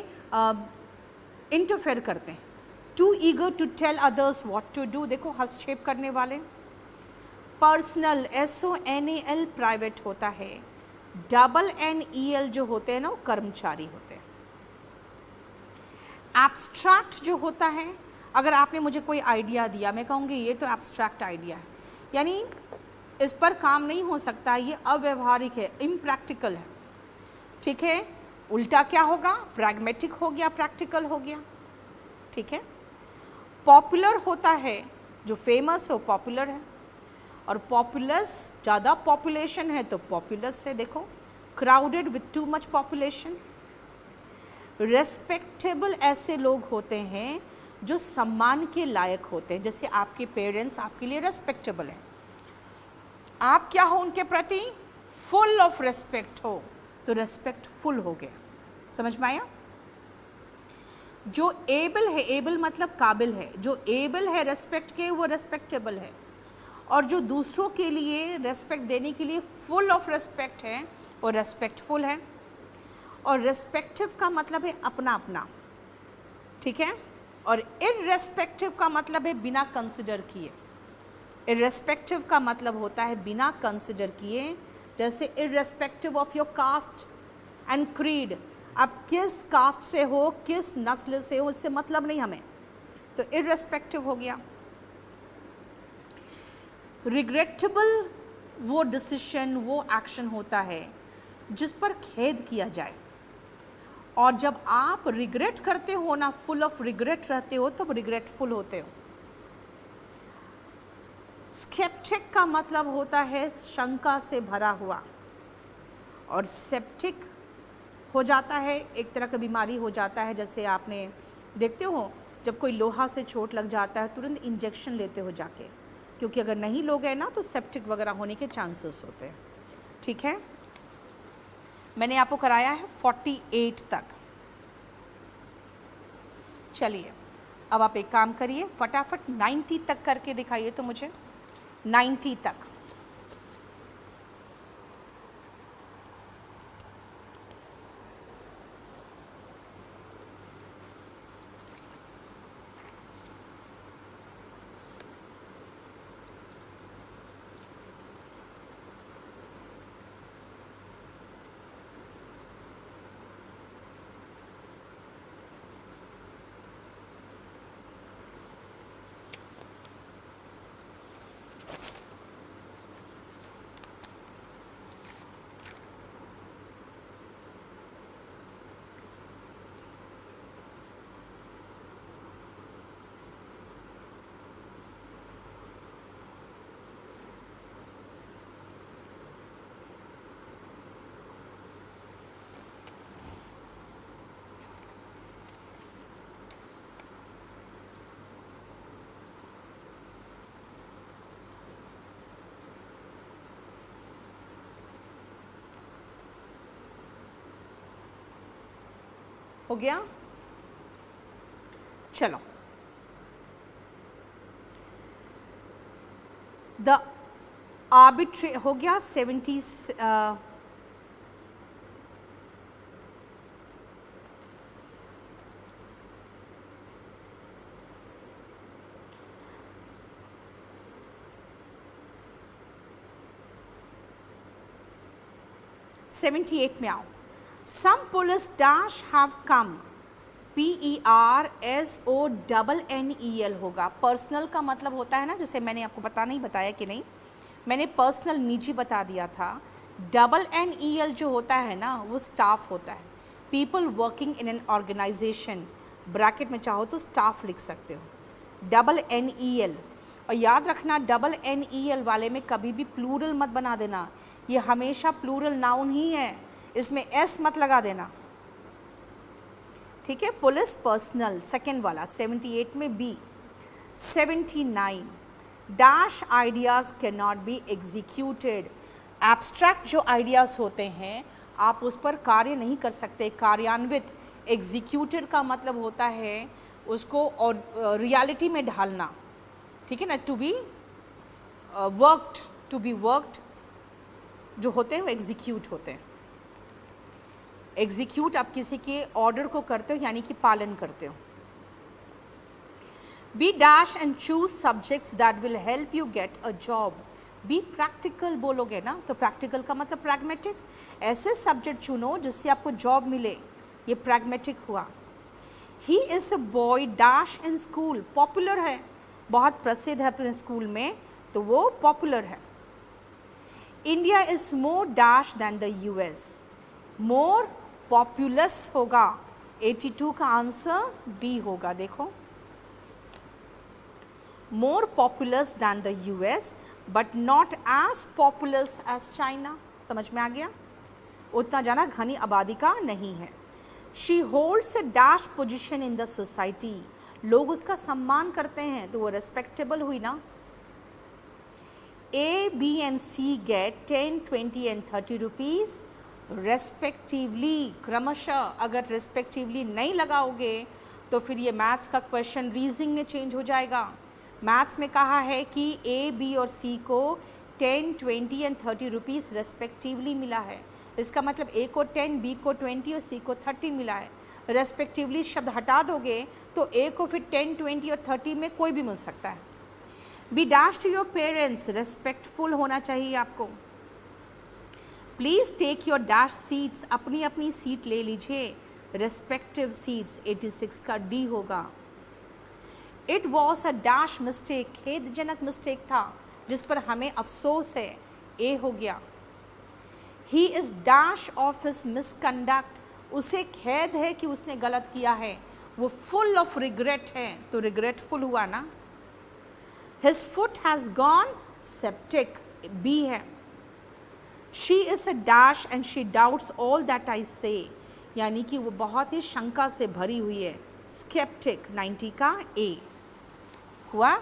इंटरफेयर करते हैं। Too eager to tell others what to do, देखो हस्तक्षेप करने वाले। पर्सनल, SONAL प्राइवेट होता है। NNEL जो होते हैं ना, वो कर्मचारी होते हैं। एब्स्ट्रैक्ट जो होता है, अगर आपने मुझे कोई आइडिया दिया, मैं कहूँगी ये तो एब्स्ट्रैक्ट आइडिया है, यानी इस पर काम नहीं हो सकता, ये अव्यवहारिक है, इम्प्रैक्टिकल है। ठीक है, उल्टा क्या होगा, प्रैग्मेटिक हो गया, प्रैक्टिकल हो गया। ठीक है, पॉपुलर होता है, जो फेमस है वो पॉपुलर है, और पॉपुलस, ज़्यादा पॉपुलेशन है तो पॉपुलस है। देखो, crowded with too much population. Respectable ऐसे लोग होते हैं जो सम्मान के लायक होते हैं, जैसे आपके पेरेंट्स आपके लिए रेस्पेक्टेबल हैं, आप क्या हो उनके प्रति, फुल ऑफ रेस्पेक्ट हो, तो रेस्पेक्टफुल हो गया। समझ में आया। जो एबल है, एबल मतलब काबिल है, जो एबल है रेस्पेक्ट के, वो रेस्पेक्टेबल है, और जो दूसरों के लिए रेस्पेक्ट देने के लिए फुल ऑफ रेस्पेक्ट है, वो रेस्पेक्टफुल है। और रेस्पेक्टिव का मतलब है अपना अपना। ठीक है, और इररेस्पेक्टिव का मतलब है बिना कंसिडर किए। इररेस्पेक्टिव का मतलब होता है बिना कंसिडर किए, जैसे irrespective of your cast and creed, आप किस कास्ट से हो, किस नस्ल से हो, इससे मतलब नहीं हमें, तो इररेस्पेक्टिव हो गया। रिग्रेटेबल वो डिसीशन, वो एक्शन होता है जिस पर खेद किया जाए, और जब आप रिग्रेट करते हो ना, फुल ऑफ रिग्रेट रहते हो, तब रिग्रेटफुल होते हो। स्केप्टिक का मतलब होता है शंका से भरा हुआ, और सेप्टिक हो जाता है, एक तरह का बीमारी हो जाता है। जैसे आपने देखते हो जब कोई लोहा से चोट लग जाता है, तुरंत इंजेक्शन लेते हो जाके, क्योंकि अगर नहीं लोगे ना तो सेप्टिक वगैरह होने के चांसेस होते हैं। ठीक है, मैंने आपको कराया है 48 तक। चलिए अब आप एक काम करिए, फटाफट 90 तक करके दिखाइए तो मुझे, 90 तक। हो गया? चलो, द आर्बिट्रे हो गया 70 78 में आओ। Some police dash have come, PERSONNEL होगा। पर्सनल का मतलब होता है ना, जैसे मैंने आपको नहीं बताया कि नहीं, मैंने पर्सनल निजी बता दिया था। NNEL जो होता है ना वो स्टाफ होता है, people working in an organization, bracket में चाहो तो स्टाफ लिख सकते हो। NNEL, और याद रखना NNEL वाले में कभी भी प्लूरल मत बना देना, ये हमेशा प्लूरल नाउन ही है, इसमें एस मत लगा देना, ठीक है। पुलिस पर्सनल सेकेंड वाला 78 में B. 79 dash ideas can not be executed, abstract जो आइडियाज़ होते हैं आप उस पर कार्य नहीं कर सकते, कार्यान्वित। एग्जीक्यूटेड का मतलब होता है उसको और रियलिटी में ढालना, ठीक है ना, टू बी वर्कड जो होते हैं वो एग्जीक्यूट होते हैं। एग्जीक्यूट आप किसी के ऑर्डर को करते हो यानी कि पालन करते हो। Be dash and choose subjects that will help you get a job, be practical बोलोगे ना तो प्रैक्टिकल का मतलब प्रैग्मेटिक, ऐसे सब्जेक्ट चुनो जिससे आपको जॉब मिले, ये प्रैग्मेटिक हुआ। He is a boy dash in school, popular है, बहुत प्रसिद्ध है अपने स्कूल में तो वो पॉपुलर है। India is more dash than the US, more populous होगा, 82 का आंसर बी होगा। देखो, more populous than the US but not as populous as China, समझ में आ गया? उतना ज़्यादा घनी आबादी का नहीं है। She holds a dash position in the society, लोग उसका सम्मान करते हैं तो वो रेस्पेक्टेबल हुई ना। A, B and C get 10, 20 and 30 rupees respectively, क्रमशः। अगर रेस्पेक्टिवली नहीं लगाओगे तो फिर ये मैथ्स का क्वेश्चन रीजनिंग में चेंज हो जाएगा। मैथ्स में कहा है कि A, B और C को 10, 20 एंड 30 रुपीज़ रेस्पेक्टिवली मिला है, इसका मतलब A को 10, B को 20 और C को 30 मिला है। रेस्पेक्टिवली शब्द हटा दोगे तो A को फिर 10, 20 और 30 में कोई भी मिल सकता है। Be dash to your parents, respectful होना चाहिए आपको। Please take your dash seats, अपनी अपनी सीट ले लीजिए, रेस्पेक्टिव सीट्स। 86 का डी होगा। It was a dash mistake, खेदजनक मिस्टेक था जिस पर हमें अफसोस है, ए हो गया। He is dash of his misconduct, उसे खेद है कि उसने गलत किया है, वो फुल ऑफ रिग्रेट है तो रिग्रेटफुल हुआ ना। His foot has gone septic, b है। She is a dash and she doubts all that I say, यानी कि वो बहुत ही शंका से भरी हुई है, स्केप्टिक। 90 का ए हुआ।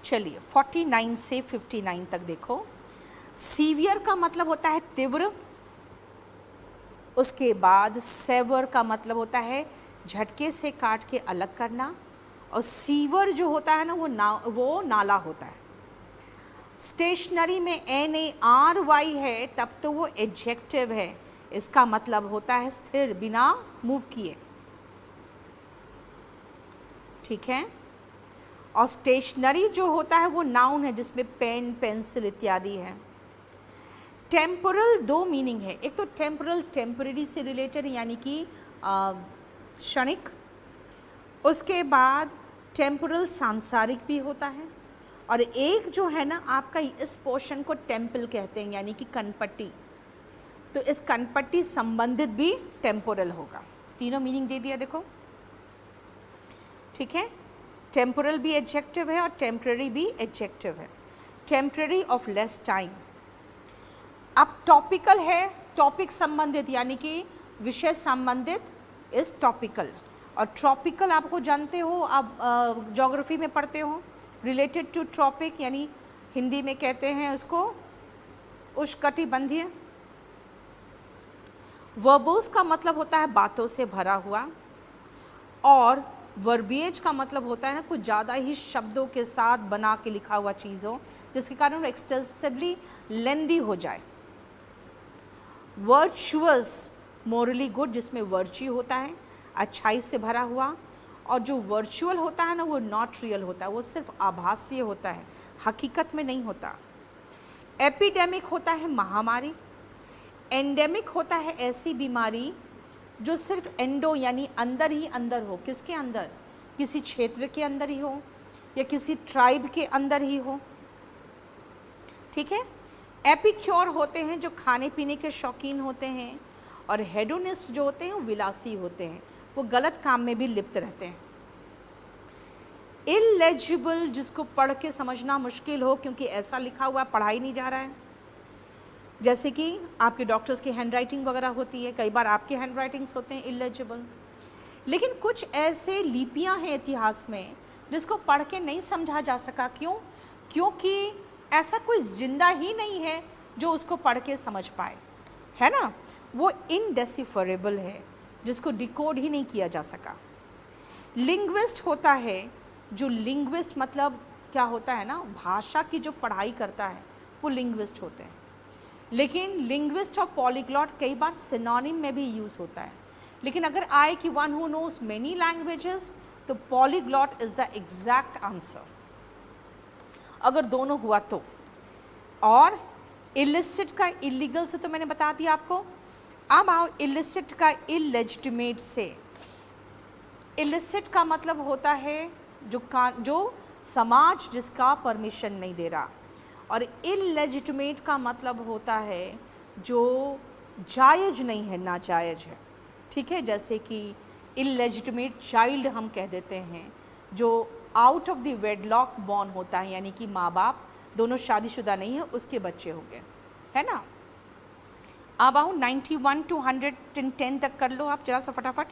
चलिए 49 से 59 तक देखो। सीवियर का मतलब होता है तीव्र, उसके बाद सेवर का मतलब होता है झटके से काट के अलग करना, और सीवर जो होता है ना वो नाला होता है। स्टेशनरी में NARY है तब तो वो एडजेक्टिव है, इसका मतलब होता है स्थिर, बिना मूव किए, ठीक है। और स्टेशनरी जो होता है वो नाउन है जिसमें पेन, पेंसिल इत्यादि है। टेम्पोरल दो मीनिंग है, एक तो टेम्पोरल टेम्परेरी से रिलेटेड यानी कि क्षणिक, उसके बाद टेम्पोरल सांसारिक भी होता है, और एक जो है ना आपका इस पोर्शन को टेम्पल कहते हैं यानी कि कनपट्टी, तो इस कनपट्टी संबंधित भी टेम्पोरल होगा। तीनों मीनिंग दे दिया देखो, ठीक है। टेम्पोरल भी एडजेक्टिव है और टेम्परेरी भी एडजेक्टिव है। Temporary of less time. अब टॉपिकल है, टॉपिक संबंधित यानी कि विषय संबंधित इस टॉपिकल, और ट्रॉपिकल आपको जानते हो, आप ज्योग्राफी में पढ़ते हो, रिलेटेड टू ट्रॉपिक यानी हिंदी में कहते हैं उसको उष्णकटिबंधीय। वर्बोस का मतलब होता है बातों से भरा हुआ, और वर्बिएज का मतलब होता है ना कुछ ज़्यादा ही शब्दों के साथ बना के लिखा हुआ चीज़ हो, जिसके कारण वो एक्सटेंसिवली लेंदी हो जाए। वर्चुअस, मोरली गुड, जिसमें वर्च्यू होता है, अच्छाई से भरा हुआ, और जो वर्चुअल होता है ना वो नॉट रियल होता है, वो सिर्फ आभासीय होता है, हकीकत में नहीं होता। एपिडेमिक होता है महामारी। एंडेमिक होता है ऐसी बीमारी जो सिर्फ एंडो यानी अंदर ही अंदर हो। किसके अंदर? किसी क्षेत्र के अंदर ही हो या किसी ट्राइब के अंदर ही हो, ठीक है। एपिक्योर होते हैं जो खाने पीने के शौकीन होते हैं, और हेडोनिस्ट जो होते हैं वो विलासी होते हैं, वो गलत काम में भी लिप्त रहते हैं। इलेजिबल, जिसको पढ़ के समझना मुश्किल हो क्योंकि ऐसा लिखा हुआ पढ़ा ही नहीं जा रहा है, जैसे कि आपके डॉक्टर्स की हैंड राइटिंग वगैरह होती है, कई बार आपके हैंड राइटिंग्स होते हैं इलेजिबल। लेकिन कुछ ऐसे लिपियां हैं इतिहास में जिसको पढ़ के नहीं समझा जा सका। क्यों? क्योंकि ऐसा कोई जिंदा ही नहीं है जो उसको पढ़ के समझ पाए, है ना। वो इनडेसिफरेबल है, जिसको डिकोड ही नहीं किया जा सका। लिंग्विस्ट होता है जो, लिंग्विस्ट मतलब क्या होता है ना, भाषा की जो पढ़ाई करता है वो लिंग्विस्ट होते हैं। लेकिन लिंग्विस्ट और पॉलीग्लॉट कई बार सिनोनिम में भी यूज़ होता है, लेकिन अगर आए कि one who knows many languages, तो polyglot is the exact answer, अगर दोनों हुआ तो। और इलिसिट का इलीगल से तो मैंने बता दिया आपको। अब आओ इलिसिट का इलेजिटिमेट से। इलिसिट का मतलब होता है जो समाज जिसका परमिशन नहीं दे रहा, और इलेजिटिमेट का मतलब होता है जो जायज़ नहीं है, नाजायज़ है, ठीक है। जैसे कि इलेजिटिमेट चाइल्ड हम कह देते हैं जो out of the wedlock born होता है, यानी कि माँ बाप दोनों शादीशुदा नहीं है, उसके बच्चे हो गए, है ना। अब आओ 91 to 110 तक कर लो आप जरा सा फटाफट।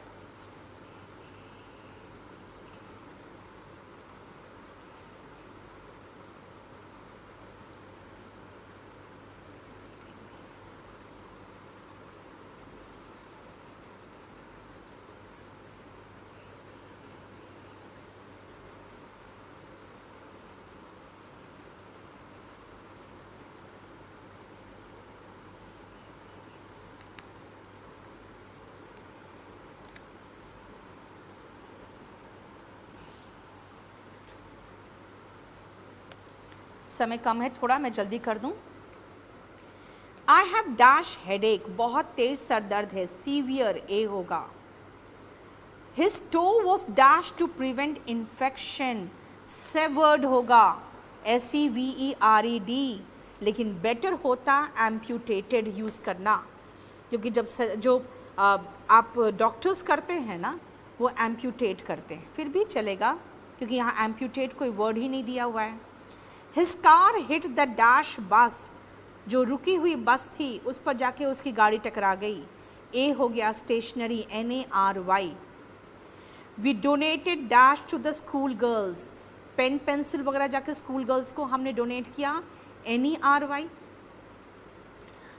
समय कम है थोड़ा, मैं जल्दी कर दूं। आई हैव डैश हेडेक, बहुत तेज सर दर्द है, सीवियर ए होगा। His toe was dash to prevent infection, severed होगा, SEVERED, लेकिन बेटर होता एम्प्यूटेटेड यूज़ करना, क्योंकि जब जो आप डॉक्टर्स करते हैं ना वो एम्प्यूटेट करते हैं, फिर भी चलेगा क्योंकि यहाँ एम्प्यूटेट कोई वर्ड ही नहीं दिया हुआ है। His car hit the dash बस, जो रुकी हुई बस थी उस पर जाके उसकी गाड़ी टकरा गई, ए हो गया stationery, NARY। We donated dash to the school girls, pen pencil वगैरह जाके स्कूल गर्ल्स को हमने डोनेट किया, NERY।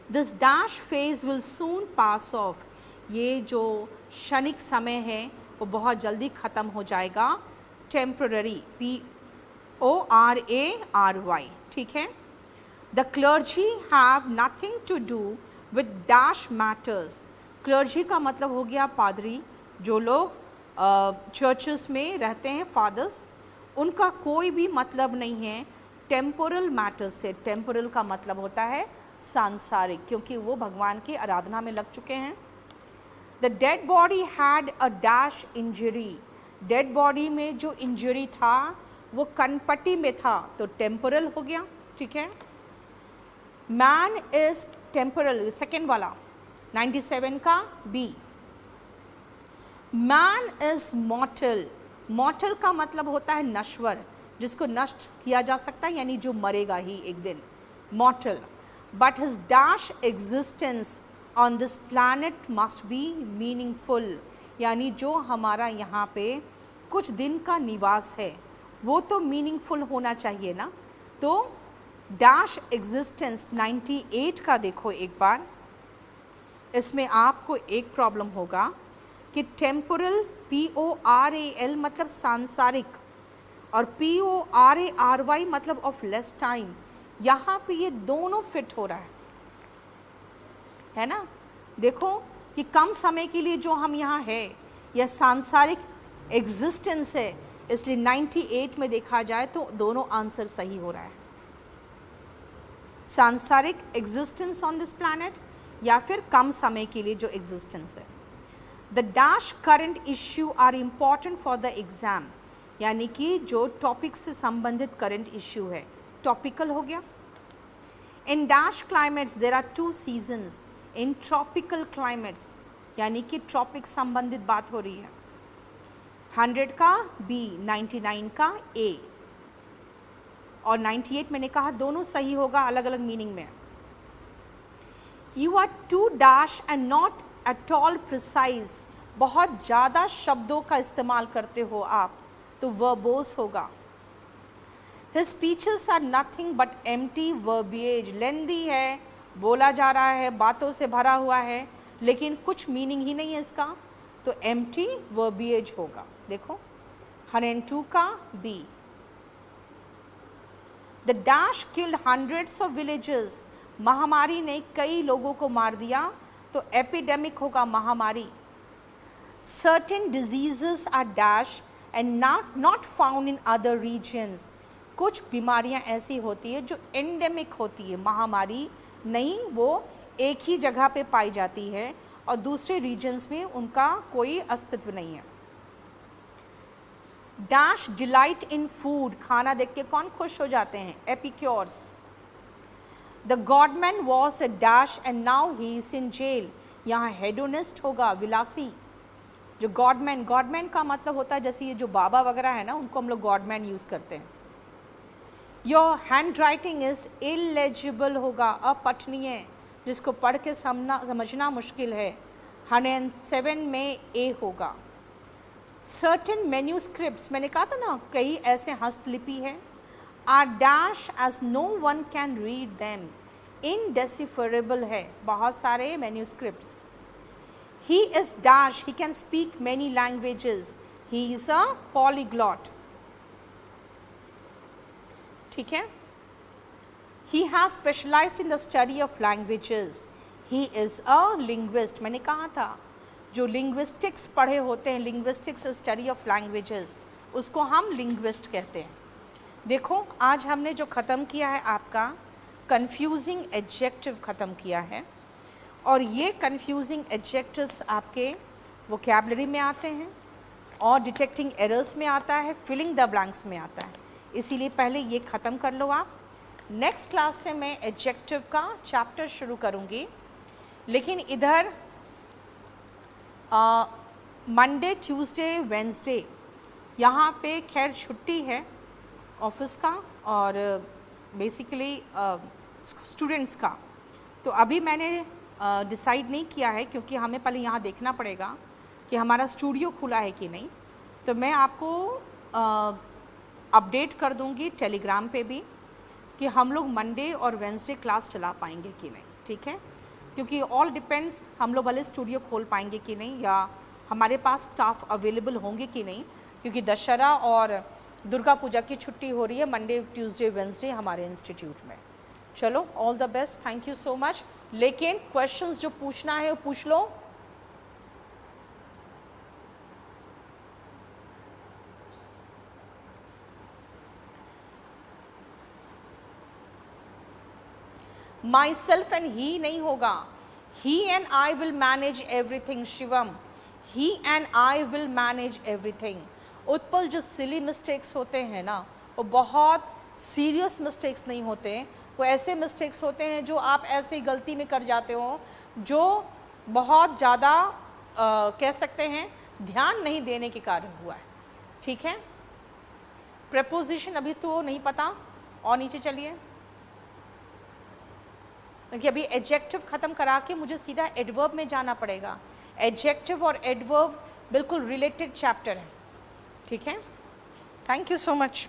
This dash phase will soon pass off, ये जो क्षणिक समय है वो बहुत जल्दी ख़त्म हो जाएगा, टेम्पररी, PORARY, ठीक है। The clergy have nothing to do with dash matters, clergy का मतलब हो गया पादरी, जो लोग चर्चेस में रहते हैं, फादर्स, उनका कोई भी मतलब नहीं है टेम्पोरल मैटर्स से। टेम्पोरल का मतलब होता है सांसारिक, क्योंकि वो भगवान की आराधना में लग चुके हैं। The dead body had a dash injury, dead body में जो इंजरी था वो कनपट्टी में था, तो टेम्पोरल हो गया, ठीक है। मैन इज टेम्पोरल, सेकेंड वाला 97 का B। मैन इज मॉर्टल, मॉर्टल का मतलब होता है नश्वर, जिसको नष्ट किया जा सकता है, यानी जो मरेगा ही एक दिन, मॉर्टल। But his dash existence on this planet must be meaningful, यानी जो हमारा यहाँ पे कुछ दिन का निवास है वो तो मीनिंगफुल होना चाहिए ना। तो डैश एग्जिस्टेंस 98 का देखो एक बार, इसमें आपको एक प्रॉब्लम होगा कि टेम्पोरल PORAL मतलब सांसारिक और PORARY मतलब ऑफ लेस टाइम, यहाँ पे ये दोनों फिट हो रहा है ना। देखो कि कम समय के लिए जो हम यहाँ है यह सांसारिक एग्जिस्टेंस है, इसलिए 98 में देखा जाए तो दोनों आंसर सही हो रहा है, सांसारिक एग्जिस्टेंस ऑन दिस प्लैनेट या फिर कम समय के लिए जो एग्जिस्टेंस है। The dash current issue are important for the exam, यानी कि जो टॉपिक से संबंधित करंट इश्यू है, टॉपिकल हो गया। In dash climates there are 2 seasons, in tropical climates यानी कि ट्रॉपिक संबंधित बात हो रही है। 100 का B, 99 का A और 98 मैंने कहा दोनों सही होगा, अलग अलग मीनिंग में। You are too dash and not at all precise, बहुत ज़्यादा शब्दों का इस्तेमाल करते हो आप, तो वर्बोस होगा। His speeches are nothing but empty verbiage, lengthy है, बोला जा रहा है, बातों से भरा हुआ है, लेकिन कुछ मीनिंग ही नहीं है इसका, तो एम्प्टी वर्बिएज होगा। देखो 102 का B। The dash killed hundreds of villages, महामारी ने कई लोगों को मार दिया, तो एपिडेमिक होगा महामारी। Certain diseases are dash and not found in other regions, कुछ बीमारियां ऐसी होती है जो एंडेमिक होती है, महामारी नहीं, वो एक ही जगह पे पाई जाती है और दूसरे रीजन्स में उनका कोई अस्तित्व नहीं है। डैश डिलाइट इन फूड, खाना देख के कौन खुश हो जाते हैं, epicures. The godman was a dash and now he is in jail, यहाँ हेडोनिस्ट होगा, विलासी। जो गॉडमैन का मतलब होता है जैसे ये जो बाबा वगैरह है ना, उनको हम लोग गॉडमैन यूज़ करते हैं। Your hand writing is illegible होगा, अपठनीय, जिसको पढ़ के समझना मुश्किल है। 107 में A होगा। सर्टेन मैन्यूस्क्रिप्ट्स, मैंने कहा था ना कई ऐसे हस्तलिपि है, are dash as no one can read them, indecipherable है, बहुत सारे manuscripts. He is dash, he can speak many languages, he is a polyglot, ठीक है। He has specialized in the study of languages. He is a linguist. मैंने कहा था जो linguistics पढ़े होते हैं, linguistics study of languages, उसको हम linguist कहते हैं। देखो आज हमने जो ख़त्म किया है आपका confusing adjective ख़त्म किया है, और ये confusing adjectives आपके vocabulary में आते हैं और detecting errors में आता है, filling the blanks में आता है, इसीलिए पहले ये ख़त्म कर लो आप। नेक्स्ट क्लास से मैं एडजेक्टिव का चैप्टर शुरू करूँगी, लेकिन इधर मंडे ट्यूसडे वेंसडे यहाँ पे खैर छुट्टी है ऑफिस का और बेसिकली स्टूडेंट्स का, तो अभी मैंने डिसाइड नहीं किया है क्योंकि हमें पहले यहाँ देखना पड़ेगा कि हमारा स्टूडियो खुला है कि नहीं, तो मैं आपको अपडेट कर दूँगी टेलीग्राम पे भी कि हम लोग मंडे और वेंसडे क्लास चला पाएंगे कि नहीं, ठीक है, क्योंकि ऑल डिपेंड्स हम लोग भले स्टूडियो खोल पाएंगे कि नहीं या हमारे पास स्टाफ अवेलेबल होंगे कि नहीं, क्योंकि दशहरा और दुर्गा पूजा की छुट्टी हो रही है मंडे ट्यूसडे वेंसडे हमारे इंस्टीट्यूट में। चलो all the best, thank you so much. लेकिन क्वेश्चंस जो पूछना है वो पूछ लो। माई सेल्फ एंड ही नहीं होगा, he and I will manage everything. Shivam, he and I will manage everything. Utpal, जो सिली मिस्टेक्स होते हैं ना, वो बहुत सीरियस मिस्टेक्स नहीं होते, वो ऐसे मिस्टेक्स होते हैं जो आप ऐसे गलती में कर जाते हो जो बहुत ज़्यादा कह सकते हैं ध्यान नहीं देने के कारण हुआ है, ठीक है। प्रपोजिशन अभी तो नहीं पता, और नीचे चलिए, क्योंकि अभी एडजेक्टिव ख़त्म करा के मुझे सीधा एडवर्ब में जाना पड़ेगा। एडजेक्टिव और एडवर्ब बिल्कुल रिलेटेड चैप्टर है, ठीक है। Thank you so much.